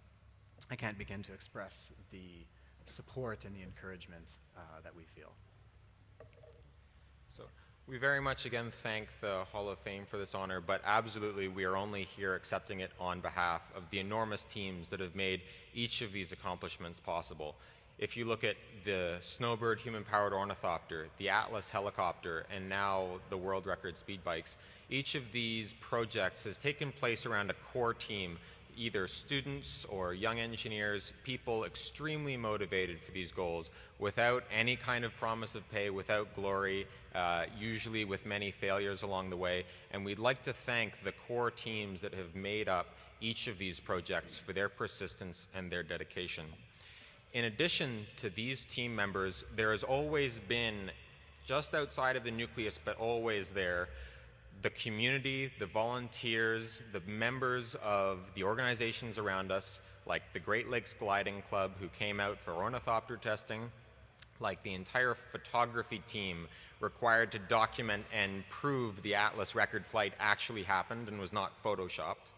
I can't begin to express the support and the encouragement that we feel. So we very much again thank the Hall of Fame for this honor, but absolutely we are only here accepting it on behalf of the enormous teams that have made each of these accomplishments possible. If you look at the Snowbird human-powered ornithopter, the Atlas helicopter, and now the world record speed bikes, each of these projects has taken place around a core team, either students or young engineers, people extremely motivated for these goals, without any kind of promise of pay, without glory, usually with many failures along the way. And we'd like to thank the core teams that have made up each of these projects for their persistence and their dedication. In addition to these team members, there has always been, just outside of the nucleus, but always there, the community, the volunteers, the members of the organizations around us, like the Great Lakes Gliding Club, who came out for ornithopter testing, like the entire photography team required to document and prove the Atlas record flight actually happened and was not photoshopped.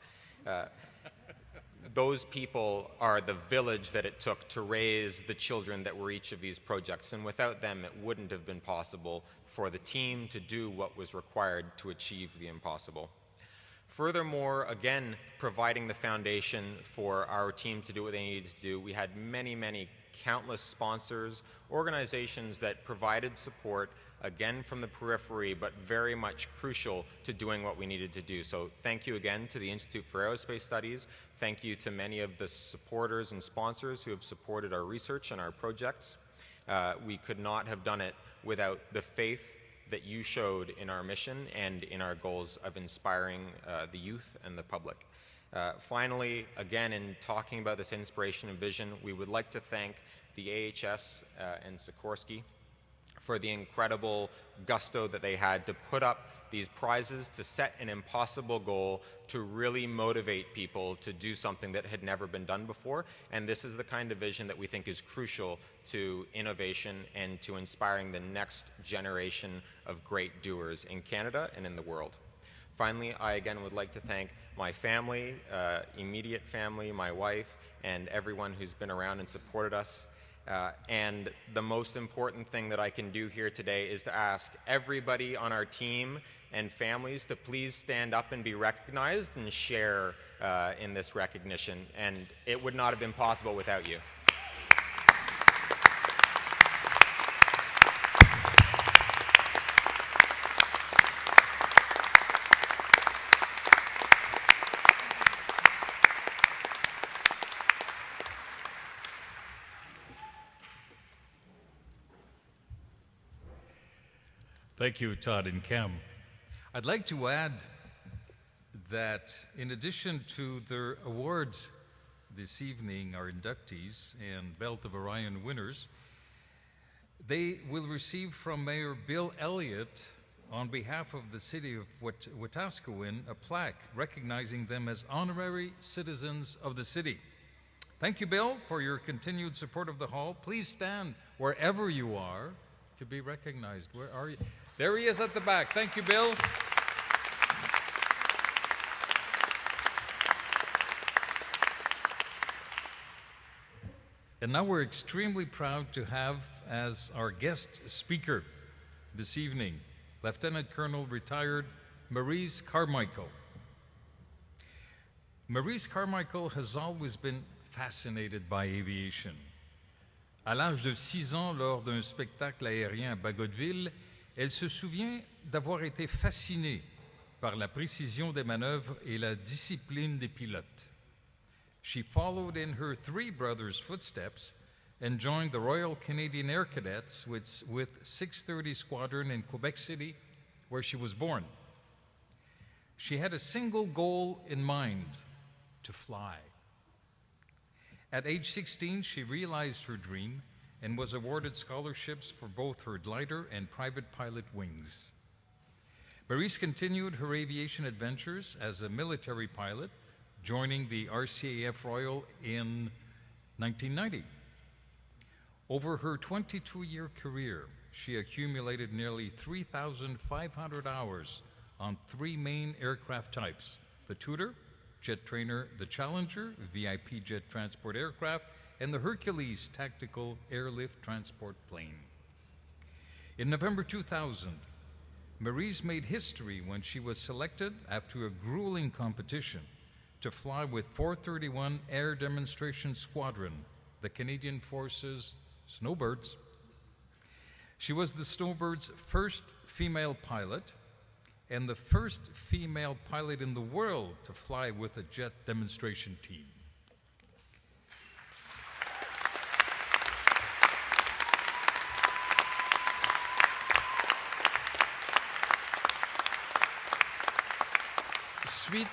Those people are the village that it took to raise the children that were each of these projects, and without them it wouldn't have been possible for the team to do what was required to achieve the impossible. Furthermore, again, providing the foundation for our team to do what they needed to do, we had many countless sponsors, organizations that provided support, again from the periphery, but very much crucial to doing what we needed to do. So thank you again to the Institute for Aerospace Studies. Thank you to many of the supporters and sponsors who have supported our research and our projects. We could not have done it without the faith that you showed in our mission and in our goals of inspiring the youth and the public. Finally, again, in talking about this inspiration and vision, we would like to thank the AHS and Sikorsky for the incredible gusto that they had to put up these prizes, to set an impossible goal, to really motivate people to do something that had never been done before. And this is the kind of vision that we think is crucial to innovation and to inspiring the next generation of great doers in Canada and in the world. Finally, I again would like to thank my family, immediate family, my wife, and everyone who's been around and supported us. And the most important thing that I can do here today is to ask everybody on our team and families to please stand up and be recognized and share in this recognition. And it would not have been possible without you. Thank you, Todd and Cam. I'd like to add that in addition to their awards this evening, our inductees and Belt of Orion winners, they will receive from Mayor Bill Elliott, on behalf of the city of Wetaskiwin, a plaque recognizing them as honorary citizens of the city. Thank you, Bill, for your continued support of the hall. Please stand wherever you are to be recognized. Where are you? There he is at the back. Thank you, Bill. And now we're extremely proud to have as our guest speaker this evening, Lieutenant Colonel retired Maryse Carmichael. Maryse Carmichael has always been fascinated by aviation. À l'âge de 6 ans, lors d'un spectacle aérien à Bagotville, elle se souvient d'avoir été fascinée par la précision des manœuvres et la discipline des pilotes. She followed in her 3 brothers' footsteps and joined the Royal Canadian Air Cadets with 630 Squadron in Quebec City, where she was born. She had a single goal in mind: to fly. At age 16, she realized her dream and was awarded scholarships for both her glider and private pilot wings. Maryse continued her aviation adventures as a military pilot, joining the RCAF Royal in 1990. Over her 22-year career, she accumulated nearly 3,500 hours on three main aircraft types: the Tudor, jet trainer, the Challenger, VIP jet transport aircraft, and the Hercules tactical airlift transport plane. In November 2000, Maryse made history when she was selected, after a grueling competition, to fly with 431 Air Demonstration Squadron, the Canadian Forces Snowbirds. She was the Snowbirds' first female pilot and the first female pilot in the world to fly with a jet demonstration team. Suite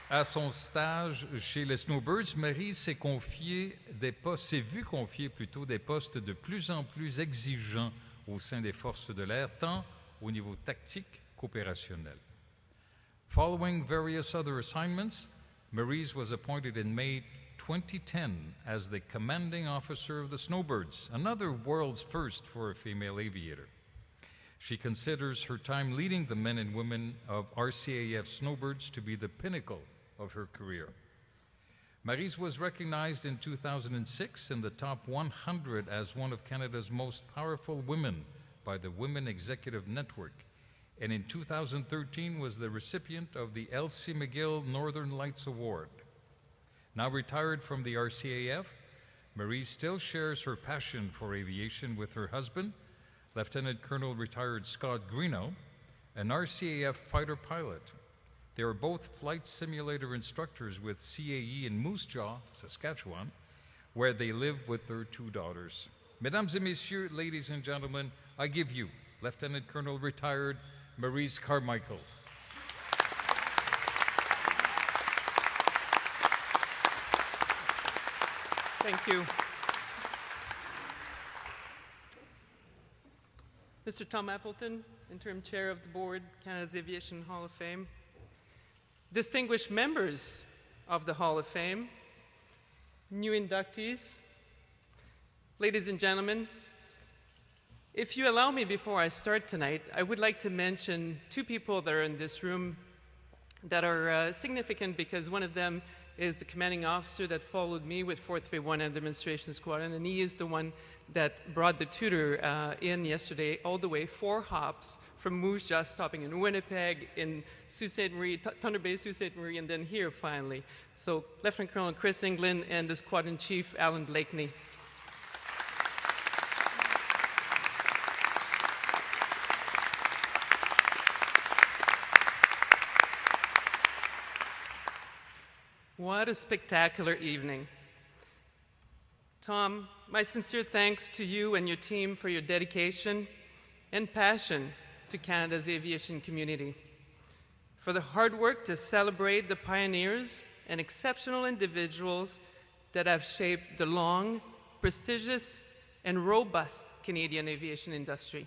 à son stage chez les Snowbirds, Maryse s'est vu confier plutôt des postes de plus en plus exigeants au sein des forces de l'air, tant au niveau tactique qu'opérationnel. Following various other assignments, Maryse was appointed in May 2010 as the commanding officer of the Snowbirds, another world's first for a female aviator. She considers her time leading the men and women of RCAF Snowbirds to be the pinnacle of her career. Maryse was recognized in 2006 in the top 100 as one of Canada's most powerful women by the Women Executive Network, and in 2013 was the recipient of the Elsie McGill Northern Lights Award. Now retired from the RCAF, Maryse still shares her passion for aviation with her husband, Lieutenant Colonel retired Scott Greeno, an RCAF fighter pilot. They are both flight simulator instructors with CAE in Moose Jaw, Saskatchewan, where they live with their two daughters. Mesdames et messieurs, ladies and gentlemen, I give you Lieutenant Colonel retired Maryse Carmichael. Thank you. Mr. Tom Appleton, Interim Chair of the Board, Canada's Aviation Hall of Fame. Distinguished members of the Hall of Fame, new inductees, ladies and gentlemen, if you allow me before I start tonight, I would like to mention two people that are in this room that are significant, because one of them is the commanding officer that followed me with 431 and Demonstration Squadron, and he is the one that brought the Tudor in yesterday, all the way 4 hops from Moose Jaw, stopping in Winnipeg, in Sault Ste. Marie, Thunder Bay, Sault Ste. Marie, and then here finally. So Lieutenant Colonel Chris England and the Squadron Chief Alan Blakeney. What a spectacular evening. Tom, my sincere thanks to you and your team for your dedication and passion to Canada's aviation community, for the hard work to celebrate the pioneers and exceptional individuals that have shaped the long, prestigious, and robust Canadian aviation industry.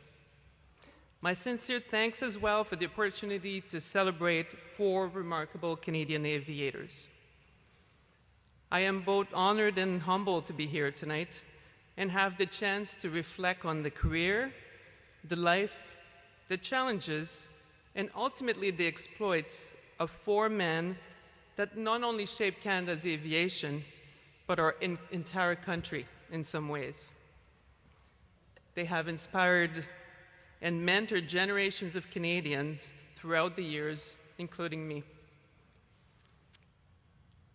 My sincere thanks as well for the opportunity to celebrate 4 remarkable Canadian aviators. I am both honored and humbled to be here tonight and have the chance to reflect on the career, the life, the challenges, and ultimately the exploits of 4 men that not only shaped Canada's aviation, but our entire country in some ways. They have inspired and mentored generations of Canadians throughout the years, including me.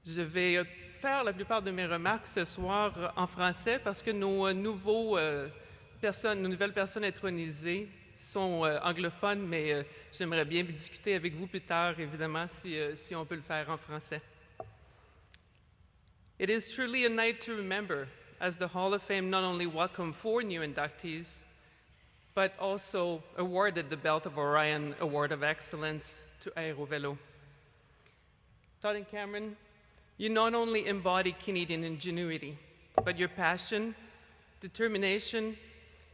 Je vais faire la plupart de mes remarques ce soir en français parce que nos nouvelles personnes intronisées sont anglophones, mais j'aimerais bien discuter avec vous plus tard, évidemment, si on peut le faire en français. It is truly a night to remember, as the Hall of Fame not only welcomed 4 new inductees, but also awarded the Belt of Orion Award of Excellence to AeroVelo. Todd and Cameron, you not only embody Canadian ingenuity, but your passion, determination,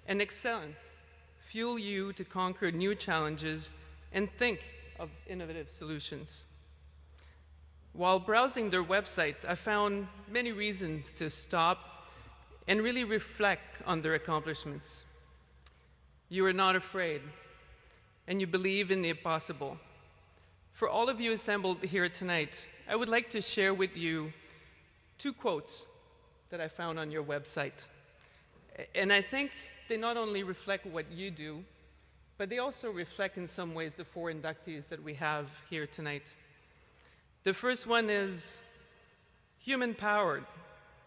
and excellence fuel you to conquer new challenges and think of innovative solutions. While browsing their website, I found many reasons to stop and really reflect on their accomplishments. You are not afraid, and you believe in the impossible. For all of you assembled here tonight, I would like to share with you 2 quotes that I found on your website. And I think they not only reflect what you do, but they also reflect in some ways the 4 inductees that we have here tonight. The first one is human-powered.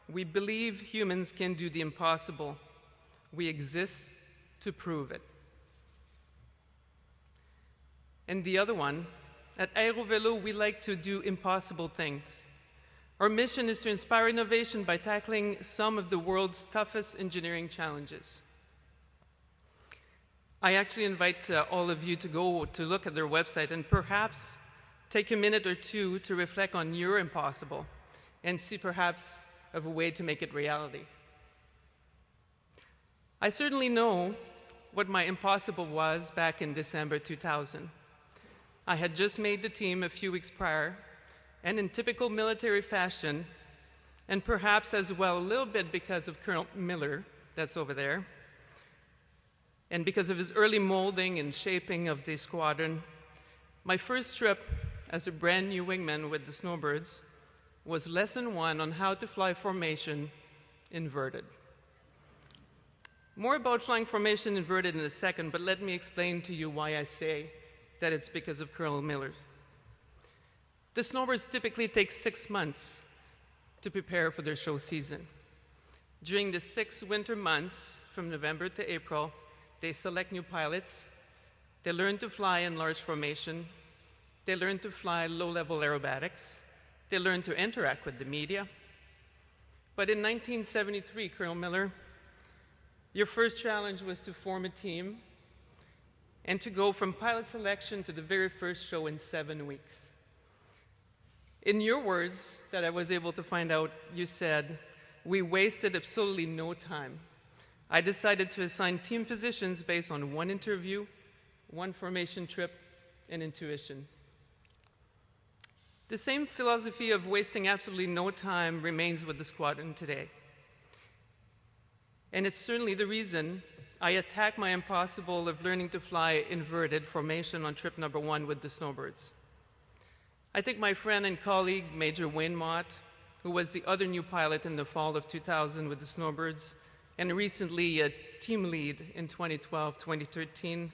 We believe humans can do the impossible. We exist to prove it. And the other one, at AeroVelo, we like to do impossible things. Our mission is to inspire innovation by tackling some of the world's toughest engineering challenges. I actually invite all of you to go to look at their website and perhaps take a minute or 2 to reflect on your impossible and see perhaps of a way to make it reality. I certainly know what my impossible was back in December 2000. I had just made the team a few weeks prior, and in typical military fashion, and perhaps as well a little bit because of Colonel Miller, that's over there, and because of his early molding and shaping of the squadron, my first trip as a brand new wingman with the Snowbirds was lesson 1 on how to fly formation inverted. More about flying formation inverted in a second, but let me explain to you why I say that it's because of Colonel Miller. The Snowbirds typically take 6 months to prepare for their show season. During the 6 winter months, from November to April, they select new pilots, they learn to fly in large formation, they learn to fly low-level aerobatics, they learn to interact with the media. But in 1973, Colonel Miller, your first challenge was to form a team and to go from pilot selection to the very first show in 7 weeks. In your words that I was able to find out, you said, "We wasted absolutely no time. I decided to assign team positions based on 1 interview, 1 formation trip, and intuition." The same philosophy of wasting absolutely no time remains with the squadron today. And it's certainly the reason I attacked my impossible of learning to fly inverted formation on trip number 1 with the Snowbirds. I think my friend and colleague, Major Wayne Mott, who was the other new pilot in the fall of 2000 with the Snowbirds, and recently a team lead in 2012-2013,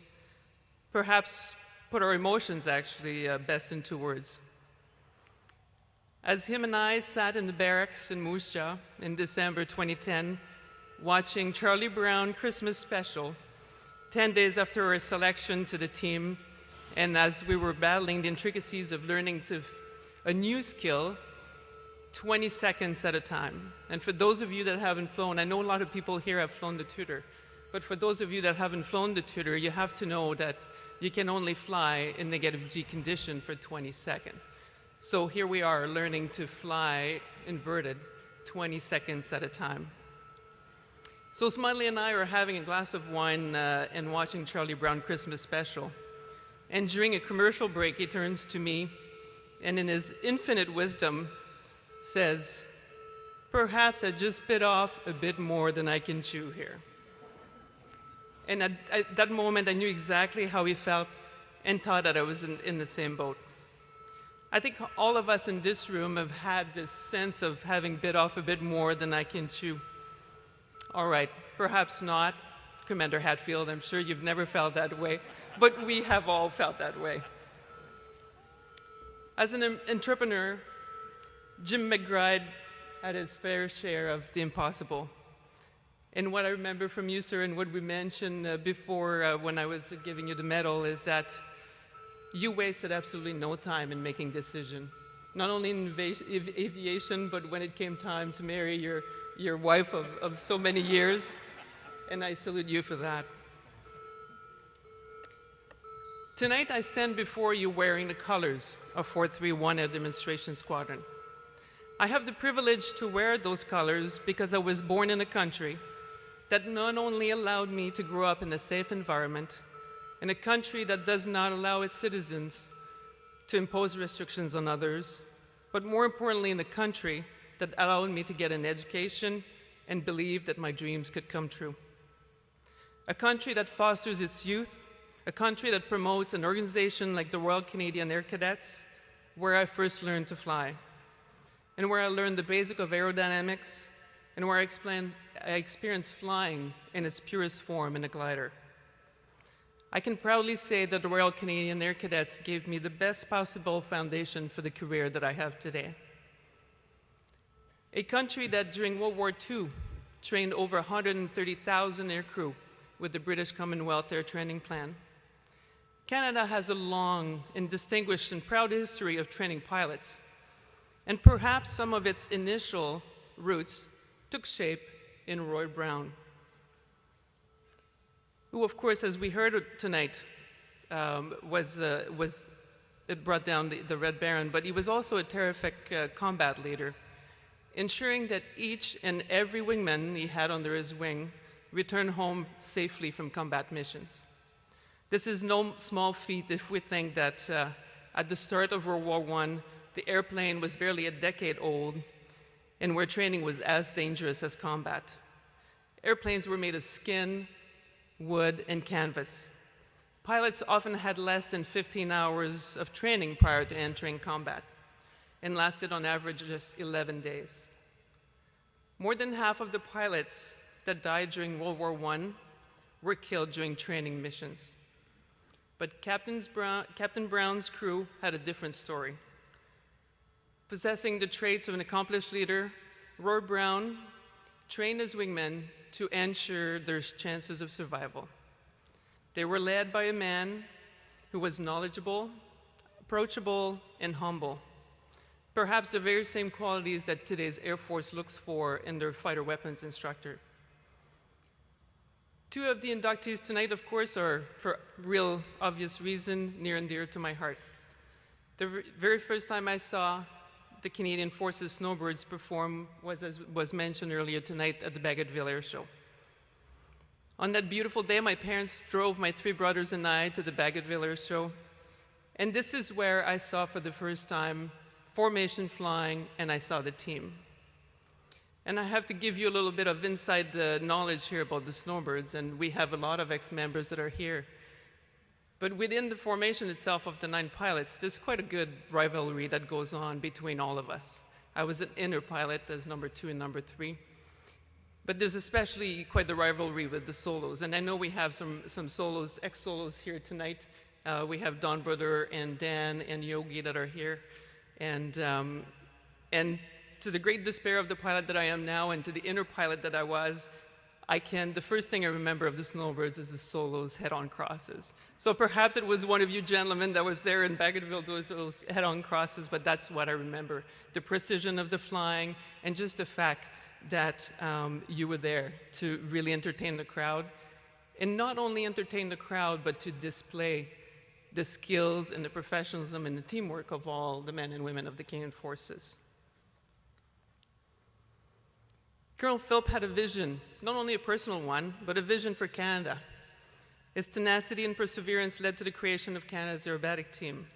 perhaps put our emotions actually best into words. As him and I sat in the barracks in Moose Jaw in December 2010, watching Charlie Brown Christmas Special, 10 days after our selection to the team, and as we were battling the intricacies of learning a new skill, 20 seconds at a time. And for those of you that haven't flown, I know a lot of people here have flown the Tudor, but for those of you that haven't flown the Tudor, you have to know that you can only fly in negative G condition for 20 seconds. So here we are learning to fly inverted 20 seconds at a time. So Smiley and I are having a glass of wine and watching Charlie Brown Christmas Special. And during a commercial break, he turns to me and in his infinite wisdom says, "Perhaps I just bit off a bit more than I can chew here." And at that moment, I knew exactly how he felt and thought that I was in the same boat. I think all of us in this room have had this sense of having bit off a bit more than I can chew. All right, perhaps not, Commander Hatfield, I'm sure you've never felt that way, but we have all felt that way. As an entrepreneur, Jim McBride had his fair share of the impossible. And what I remember from you, sir, and what we mentioned before when I was giving you the medal is that you wasted absolutely no time in making decision, not only in aviation, but when it came time to marry your wife of so many years, and I salute you for that. Tonight I stand before you wearing the colors of 431 Air Demonstration Squadron. I have the privilege to wear those colors because I was born in a country that not only allowed me to grow up in a safe environment in a country that does not allow its citizens to impose restrictions on others, but more importantly, in a country that allowed me to get an education and believe that my dreams could come true. A country that fosters its youth, a country that promotes an organization like the Royal Canadian Air Cadets, where I first learned to fly, and where I learned the basic of aerodynamics, and where I experienced flying in its purest form in a glider. I can proudly say that the Royal Canadian Air Cadets gave me the best possible foundation for the career that I have today. A country that during World War II trained over 130,000 aircrew with the British Commonwealth Air Training Plan. Canada has a long and distinguished and proud history of training pilots, and perhaps some of its initial roots took shape in Roy Brown, who, of course, as we heard tonight, it brought down the Red Baron, but he was also a terrific combat leader, ensuring that each and every wingman he had under his wing returned home safely from combat missions. This is no small feat if we think that at the start of World War I, the airplane was barely a decade old, and where training was as dangerous as combat. Airplanes were made of skin, wood, and canvas. Pilots often had less than 15 hours of training prior to entering combat, and lasted on average just 11 days. More than half of the pilots that died during World War I were killed during training missions. But Captain Brown's crew had a different story. Possessing the traits of an accomplished leader, Roy Brown trained his wingmen to ensure their chances of survival. They were led by a man who was knowledgeable, approachable, and humble. Perhaps the very same qualities that today's Air Force looks for in their fighter weapons instructor. Two of the inductees tonight, of course, are, for real obvious reason, near and dear to my heart. The very first time I saw the Canadian Forces Snowbirds perform was, as was mentioned earlier tonight, at the Bagotville Air Show. On that beautiful day, my parents drove my three brothers and I to the Bagotville Air Show, and this is where I saw for the first time formation flying, and I saw the team. And I have to give you a little bit of inside knowledge here about the Snowbirds, and we have a lot of ex-members that are here. But within the formation itself of the 9 pilots, there's quite a good rivalry that goes on between all of us. I was an inner pilot as number 2 and number 3. But there's especially quite the rivalry with the solos, and I know we have some solos, ex-solos here tonight. We have Don Brother and Dan and Yogi that are here. And to the great despair of the pilot that I am now and to the inner pilot that I was, the first thing I remember of the Snowbirds is the solos head-on crosses. So perhaps it was one of you gentlemen that was there in Bagotville doing those head-on crosses, but that's what I remember. The precision of the flying and just the fact that you were there to really entertain the crowd. And not only entertain the crowd, but to display the skills and the professionalism and the teamwork of all the men and women of the Canadian Forces. Colonel Philp had a vision, not only a personal one, but a vision for Canada. His tenacity and perseverance led to the creation of Canada's aerobatic team,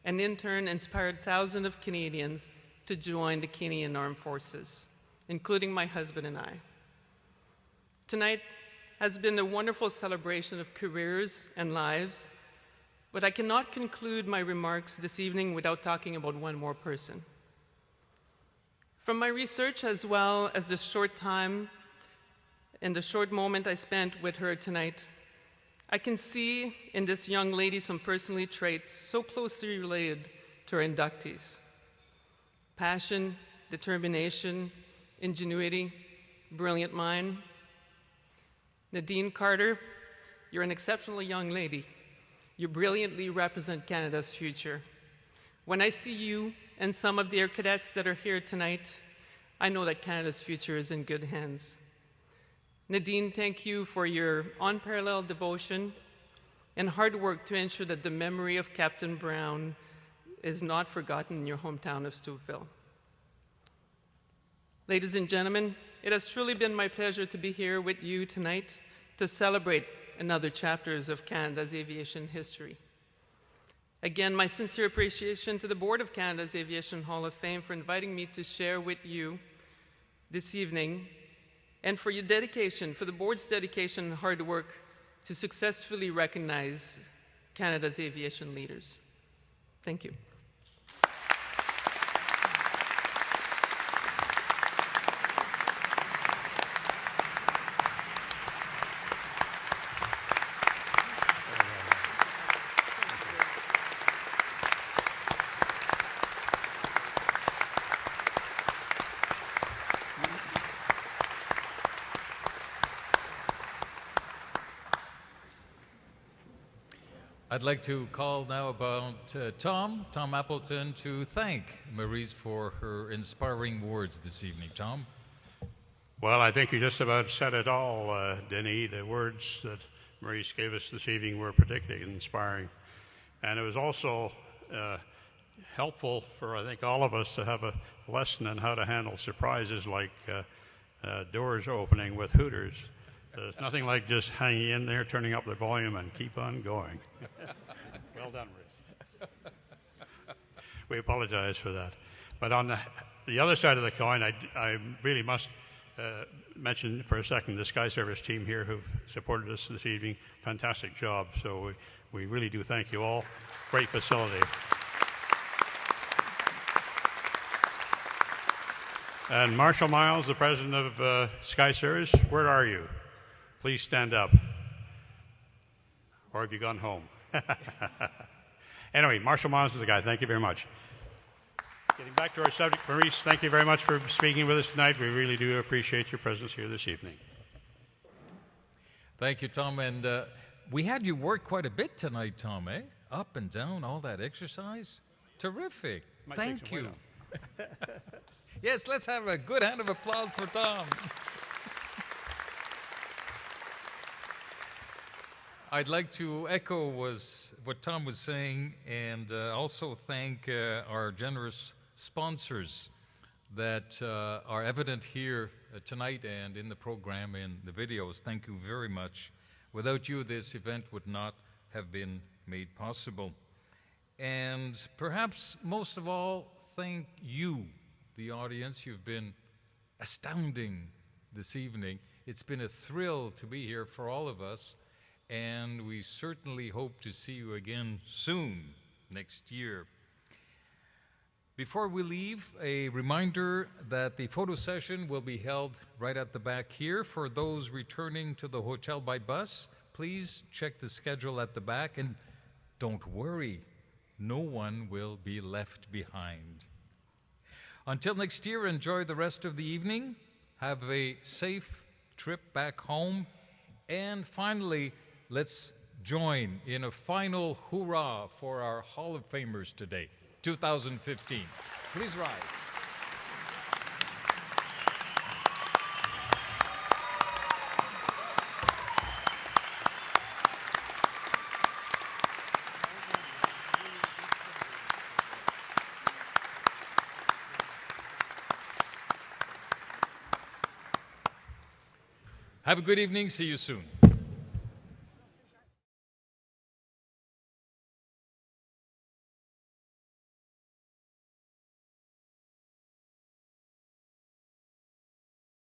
and in turn inspired thousands of Canadians to join the Canadian Armed Forces, including my husband and I. Tonight has been a wonderful celebration of careers and lives, but I cannot conclude my remarks this evening without talking about one more person. From my research, as well as the short time and the short moment I spent with her tonight, I can see in this young lady some personal traits so closely related to her inductees: passion, determination, ingenuity, brilliant mind. Nadine Carter, you're an exceptional young lady. You brilliantly represent Canada's future. When I see you and some of the Air Cadets that are here tonight, I know that Canada's future is in good hands. Nadine, thank you for your unparalleled devotion and hard work to ensure that the memory of Captain Brown is not forgotten in your hometown of Stouffville. Ladies and gentlemen, it has truly been my pleasure to be here with you tonight to celebrate and other chapters of Canada's aviation history. Again, my sincere appreciation to the Board of Canada's Aviation Hall of Fame for inviting me to share with you this evening, and for your dedication, for the board's dedication and hard work to successfully recognize Canada's aviation leaders. Thank you. I'd like to call now about Tom Appleton, to thank Maryse for her inspiring words this evening. Tom? Well, I think you just about said it all, Denis. The words that Maryse gave us this evening were particularly inspiring. And it was also helpful for, I think, all of us to have a lesson on how to handle surprises like doors opening with hooters. There's nothing like just hanging in there, turning up the volume, and keep on going. Well done, Maryse. We apologize for that. But on the other side of the coin, I really must mention for a second the Sky Service team here who've supported us this evening. Fantastic job. So we really do thank you all. Great facility. And Marshall Miles, the president of Sky Service, where are you? Please stand up. Or have you gone home? Anyway, Marshall Miles is the guy. Thank you very much. Getting back to our subject, Maryse, thank you very much for speaking with us tonight. We really do appreciate your presence here this evening. Thank you, Tom. And we had you work quite a bit tonight, Tom, eh? Up and down, all that exercise. Terrific. Thank you. Yes, let's have a good hand of applause for Tom. I'd like to echo what Tom was saying, and also thank our generous sponsors that are evident here tonight and in the program and the videos. Thank you very much. Without you, this event would not have been made possible. And perhaps most of all, thank you, the audience. You've been astounding this evening. It's been a thrill to be here for all of us. And we certainly hope to see you again soon, next year. Before we leave, a reminder that the photo session will be held right at the back here. For those returning to the hotel by bus, please check the schedule at the back, and don't worry, no one will be left behind. Until next year, enjoy the rest of the evening. Have a safe trip back home. And finally, let's join in a final hoorah for our Hall of Famers today, 2015. Please rise. Have a good evening. See you soon.